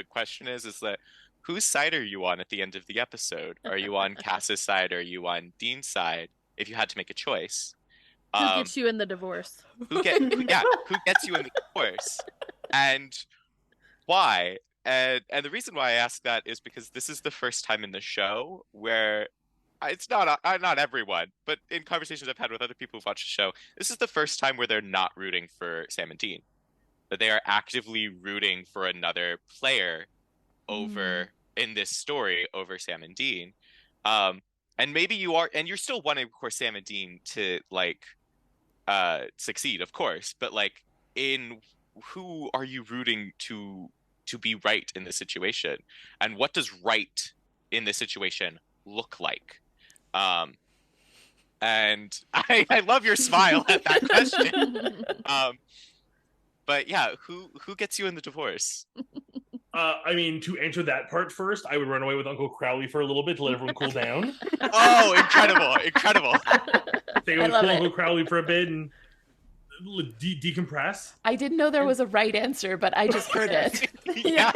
question is that whose side are you on at the end of the episode? Are you on Cass's side? Or are you on Dean's side? If you had to make a choice, Who gets you in the divorce? who gets you in the divorce, and why? And the reason why I ask that is because this is the first time in the show where it's not everyone, but in conversations I've had with other people who've watched the show, this is the first time where they're not rooting for Sam and Dean, that they are actively rooting for another player over in this story over Sam and Dean. And maybe you are, and you're still wanting, of course, Sam and Dean to like succeed, of course, but like in who are you rooting to be right in this situation, and what does right in this situation look like? And I love your smile at that question. But yeah, who gets you in the divorce? I mean, to answer that part first, I would run away with Uncle Crowley for a little bit to let everyone cool down. Oh, incredible! Stay with Uncle Crowley for a bit and decompress. I didn't know there was a right answer, but I just heard it. Yeah.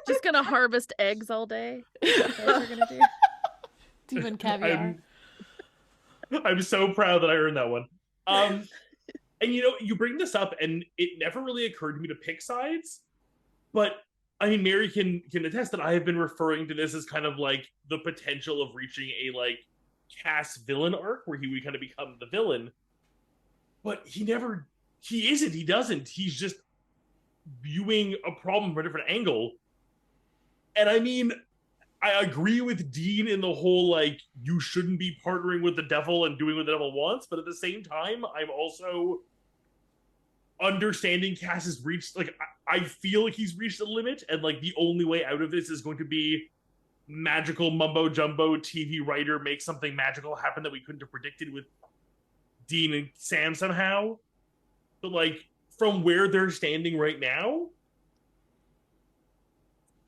Just gonna harvest eggs all day. That's what we're gonna do. Doing caviar. I'm so proud that I earned that one. And you know, you bring this up, and it never really occurred to me to pick sides, but I mean, Mary can attest that I have been referring to this as kind of like the potential of reaching a like Cass villain arc where he would kind of become the villain. But he doesn't. He's just viewing a problem from a different angle. And I mean, I agree with Dean in the whole, like, you shouldn't be partnering with the devil and doing what the devil wants. But at the same time, I'm also understanding Cass has reached, like, I feel like he's reached a limit. And, like, the only way out of this is going to be magical mumbo jumbo TV writer make something magical happen that we couldn't have predicted with Dean and Sam somehow. But like from where they're standing right now,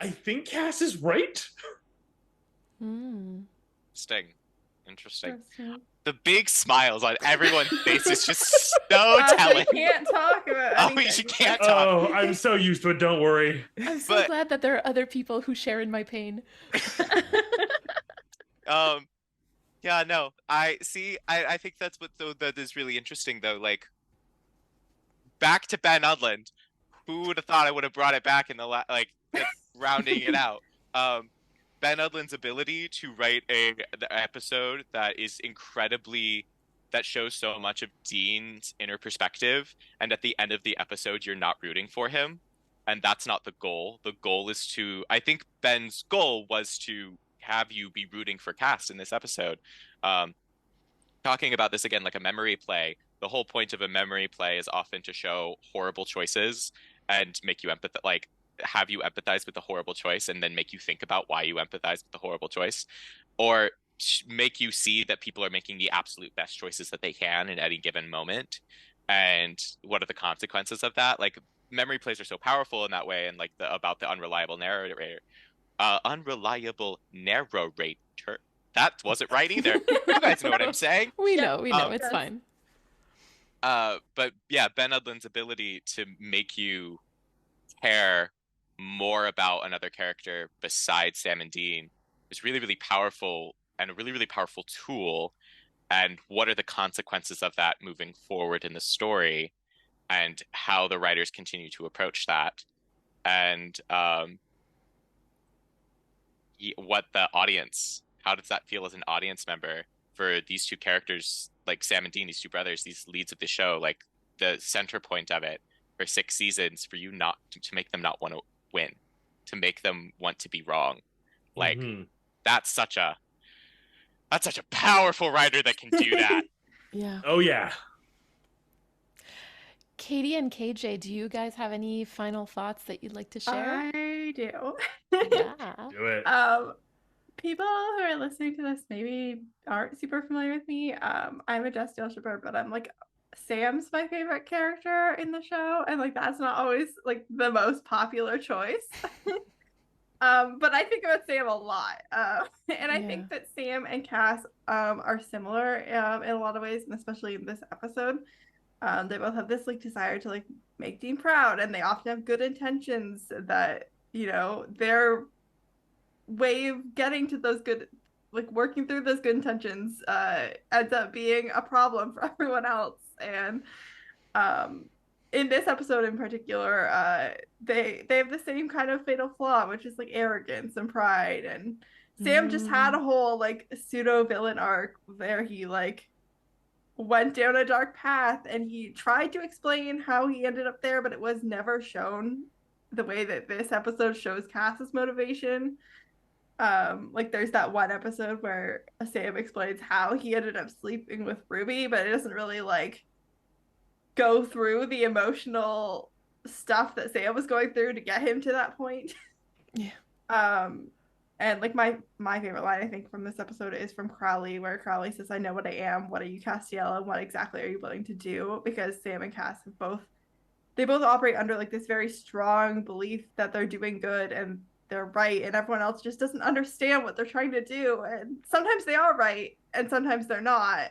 I think Cass is right. Interesting. The big smiles on everyone's face is just so telling. I can't talk about anything. You can't talk. Oh, I'm so used to it. Don't worry. I'm so glad that there are other people who share in my pain. Yeah, no. I think that's what that is really interesting though. Like back to Ben Udland. Who would have thought I would have brought it back in the rounding it out. Ben Udland's ability to write the episode that shows so much of Dean's inner perspective, and at the end of the episode you're not rooting for him, and that's not the goal. The goal is I think Ben's goal was to have you be rooting for Cass in this episode. Talking about this again like a memory play, the whole point of a memory play is often to show horrible choices and make you have you empathize with the horrible choice and then make you think about why you empathize with the horrible choice, or make you see that people are making the absolute best choices that they can in any given moment, and what are the consequences of that. Like memory plays are so powerful in that way, and like about the unreliable narrator. That wasn't right either. You guys know what I'm saying. We know, it's fine. But yeah, Ben Udland's ability to make you care more about another character besides Sam and Dean is really, really powerful, and a really, really powerful tool. And what are the consequences of that moving forward in the story, and how the writers continue to approach that, and what the audience, how does that feel as an audience member for these two characters, like Sam and Dean, these two brothers, these leads of the show, like the center point of it for 6 seasons, for you not to make them not want to win, to make them want to be wrong. Like that's such a powerful writer that can do that. Yeah. Oh yeah. Katie and KJ, do you guys have any final thoughts that you'd like to share? I do. Yeah. Do it. People who are listening to this maybe aren't super familiar with me. I'm a Destiel shipper, but I'm like Sam's my favorite character in the show, and like that's not always like the most popular choice. But I think about Sam a lot, and I think that Sam and Cass are similar in a lot of ways, and especially in this episode. They both have this like desire to like make Dean proud, and they often have good intentions that, you know, their way of getting to those good, like working through those good intentions ends up being a problem for everyone else. And in this episode in particular, they have the same kind of fatal flaw, which is like arrogance and pride. And Sam just had a whole like pseudo villain arc where he like went down a dark path, and he tried to explain how he ended up there, but it was never shown the way that this episode shows Cass's motivation. Like there's that one episode where Sam explains how he ended up sleeping with Ruby, but it doesn't really like go through the emotional stuff that Sam was going through to get him to that point. Yeah. And like my favorite line, I think, from this episode is from Crowley, where Crowley says, "I know what I am. What are you, Castiel? And what exactly are you willing to do?" Because Sam and Cass have both operate under like this very strong belief that they're doing good and they're right, and everyone else just doesn't understand what they're trying to do. And sometimes they are right, and sometimes they're not.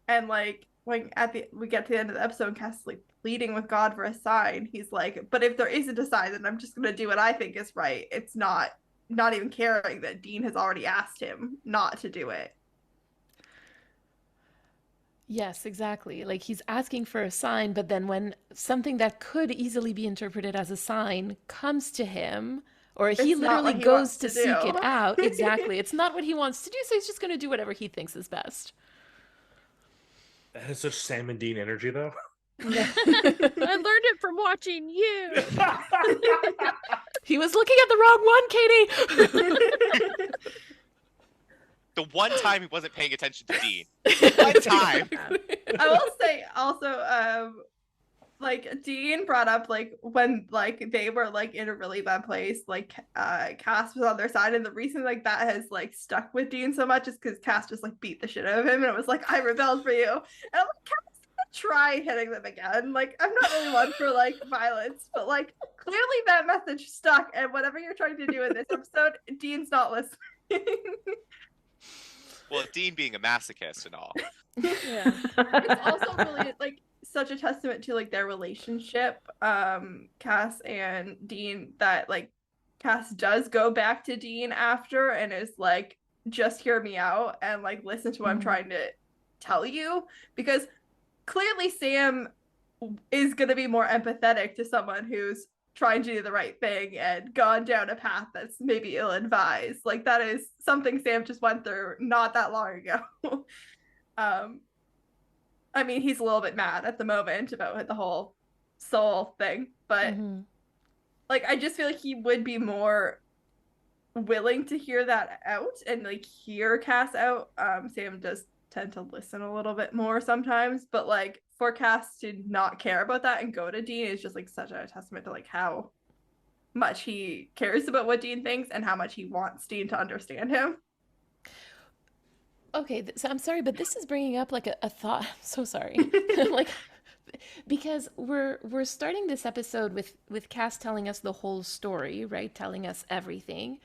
And like when we get to the end of the episode, and Cass is like pleading with God for a sign. He's like, "But if there isn't a sign, then I'm just gonna do what I think is right." It's not even caring that Dean has already asked him not to do it. Yes, exactly. Like he's asking for a sign, but then when something that could easily be interpreted as a sign comes to him, or he literally goes to seek it out, exactly. It's not what he wants to do, so he's just going to do whatever he thinks is best. That has such Sam and Dean energy, though. I learned it from watching you. He was looking at the wrong one, Katie. The one time he wasn't paying attention to Dean. One time. I will say also, like Dean brought up like when like they were like in a really bad place, like Cass was on their side, and the reason like that has like stuck with Dean so much is because Cass just like beat the shit out of him, and it was like, I rebelled for you, and I'm like, Cass, try hitting them again. Like, I'm not really one for like violence, but like clearly that message stuck, and whatever you're trying to do in this episode, Dean's not listening. Well, Dean being a masochist and all. Yeah. It's also really like such a testament to like their relationship, Cass and Dean, that like Cass does go back to Dean after and is like, just hear me out and like listen to what I'm trying to tell you, because clearly Sam is going to be more empathetic to someone who's trying to do the right thing and gone down a path that's maybe ill-advised. Like, that is something Sam just went through not that long ago. I mean, he's a little bit mad at the moment about the whole soul thing, but like, I just feel like he would be more willing to hear that out and like hear Cass out. Sam does tend to listen a little bit more sometimes, but like for Cass to not care about that and go to Dean is just like such a testament to like how much he cares about what Dean thinks and how much he wants Dean to understand him. Okay, so I'm sorry, but this is bringing up like a thought. I'm so sorry. Like, because we're starting this episode with Cass telling us the whole story, right? Telling us everything.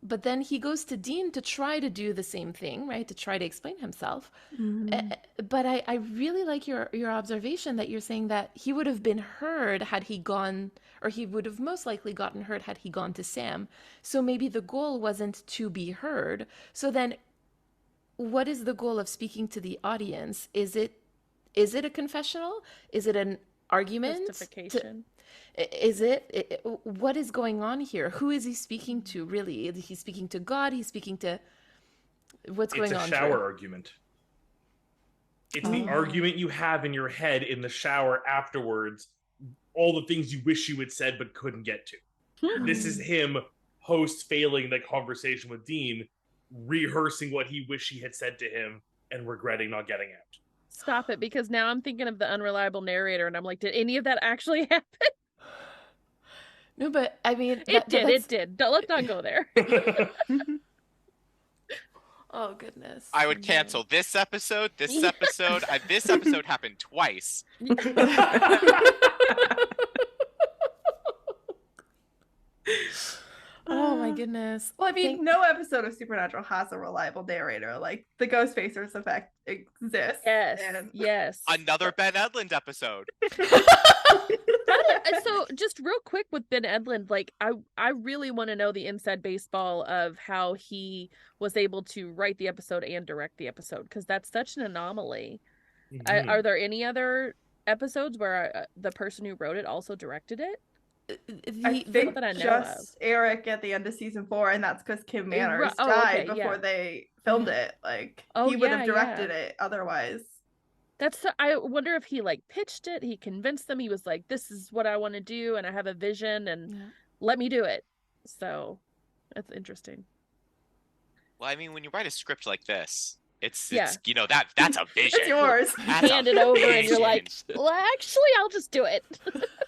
But then he goes to Dean to try to do the same thing, right? To try to explain himself. But I really like your observation that you're saying that he would have been heard had he gone, or he would have most likely gotten heard had he gone to Sam. So maybe the goal wasn't to be heard. So then what is the goal of speaking to the audience? Is it a confessional? Is it an argument? Justification. Is it what is going on here? Who is he speaking to, really? Is he speaking to God? He's speaking to what's going on? It's a shower argument. It's the argument you have in your head in the shower afterwards, all the things you wish you had said but couldn't get to. This is him post-failing the conversation with Dean, rehearsing what he wished he had said to him and regretting not getting out. Stop it, because now I'm thinking of the unreliable narrator and I'm like, did any of that actually happen? No, but I mean... It did. Let's not go there. Oh, goodness. I would cancel this episode. This episode happened twice. Oh my goodness. Well, I mean, no episode of Supernatural has a reliable narrator. Like, the Ghostfacers effect exists. Yes. Another Ben Edlund episode. So just real quick with Ben Edlund, like I really want to know the inside baseball of how he was able to write the episode and direct the episode, because that's such an anomaly. Are there any other episodes where the person who wrote it also directed it? I think that I know just Eric at the end of season 4, and that's because Kim Manners died before they filmed it. Like, he would have directed it otherwise. I wonder if he like pitched it, he convinced them, he was like, this is what I want to do and I have a vision and let me do it. So that's interesting. Well, I mean, when you write a script like this, it's you know, that's a vision. It's yours. Hand it over and you're like, well, actually, I'll just do it.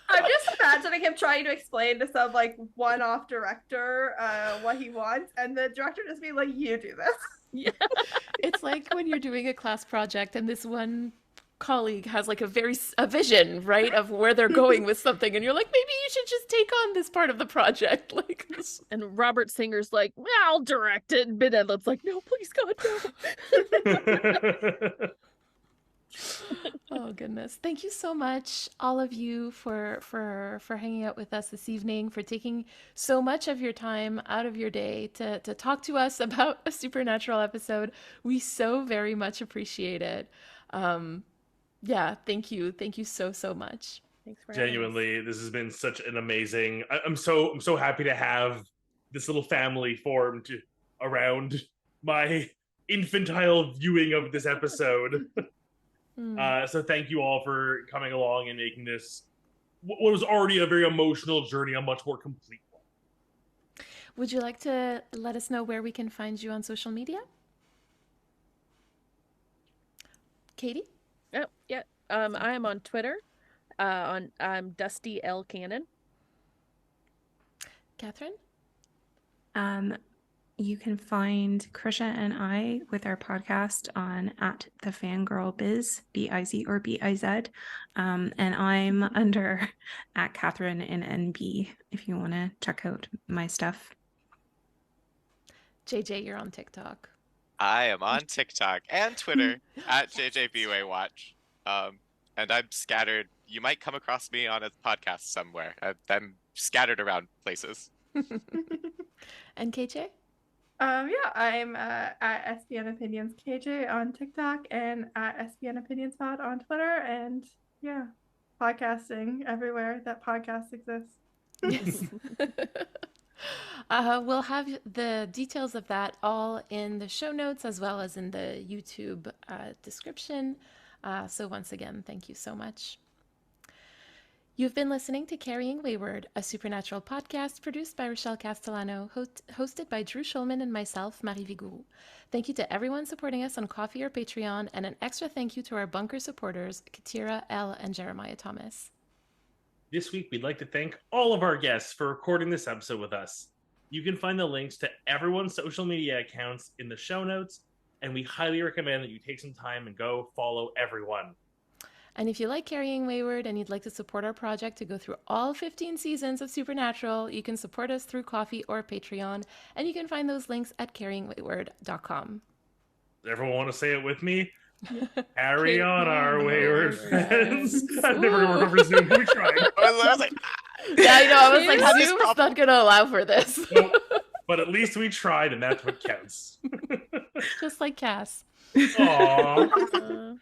I'm just imagining him trying to explain to some like one-off director what he wants, and the director just being like, you do this. Yeah. It's like when you're doing a class project and this one colleague has like a vision, right, of where they're going with something, and you're like, maybe you should just take on this part of the project, like this. And Robert Singer's like, well, I'll direct it, and Ben Edlund's like, no, please, God, no. Oh goodness, thank you so much, all of you, for hanging out with us this evening, for taking so much of your time out of your day to talk to us about a Supernatural episode. We so very much appreciate it. Yeah, thank you so much. Thanks for genuinely, this has been such an amazing. I'm so happy to have this little family formed around my infantile viewing of this episode. So thank you all for coming along and making this what was already a very emotional journey a much more complete one. Would you like to let us know where we can find you on social media? Katie? Oh, yeah. I am on Twitter On Dusty L Cannon. Catherine? You can find Krisha and I with our podcast on at the Fangirl Biz, B-I-Z or B-I-Z. And I'm under at Catherine in NB if you want to check out my stuff. JJ, you're on TikTok. I am on TikTok and Twitter at JJBWayWatch. And I'm scattered. You might come across me on a podcast somewhere. I'm scattered around places. And KJ? Yeah, I'm at SPN Opinions KJ on TikTok and at SPN Opinions Pod on Twitter, and yeah, podcasting everywhere that podcasts exist. Yes. We'll have the details of that all in the show notes as well as in the YouTube description. So once again, thank you so much. You've been listening to Carrying Wayward, a supernatural podcast produced by Rochelle Castellano, hosted by Drew Schulman and myself, Marie Vigourou. Thank you to everyone supporting us on Ko-fi or Patreon, and an extra thank you to our bunker supporters, Katira, Elle, and Jeremiah Thomas. This week, we'd like to thank all of our guests for recording this episode with us. You can find the links to everyone's social media accounts in the show notes, and we highly recommend that you take some time and go follow everyone. And if you like Carrying Wayward and you'd like to support our project to go through all 15 seasons of Supernatural, you can support us through Ko-fi or Patreon, and you can find those links at carryingwayward.com. Does everyone want to say it with me? Carry on, our wayward friends. I've never worked over Zoom. We tried. I was like, Yeah, I know. I was like, Zoom's not going to allow for this. Nope. But at least we tried, and that's what counts. Just like Cass. Aww.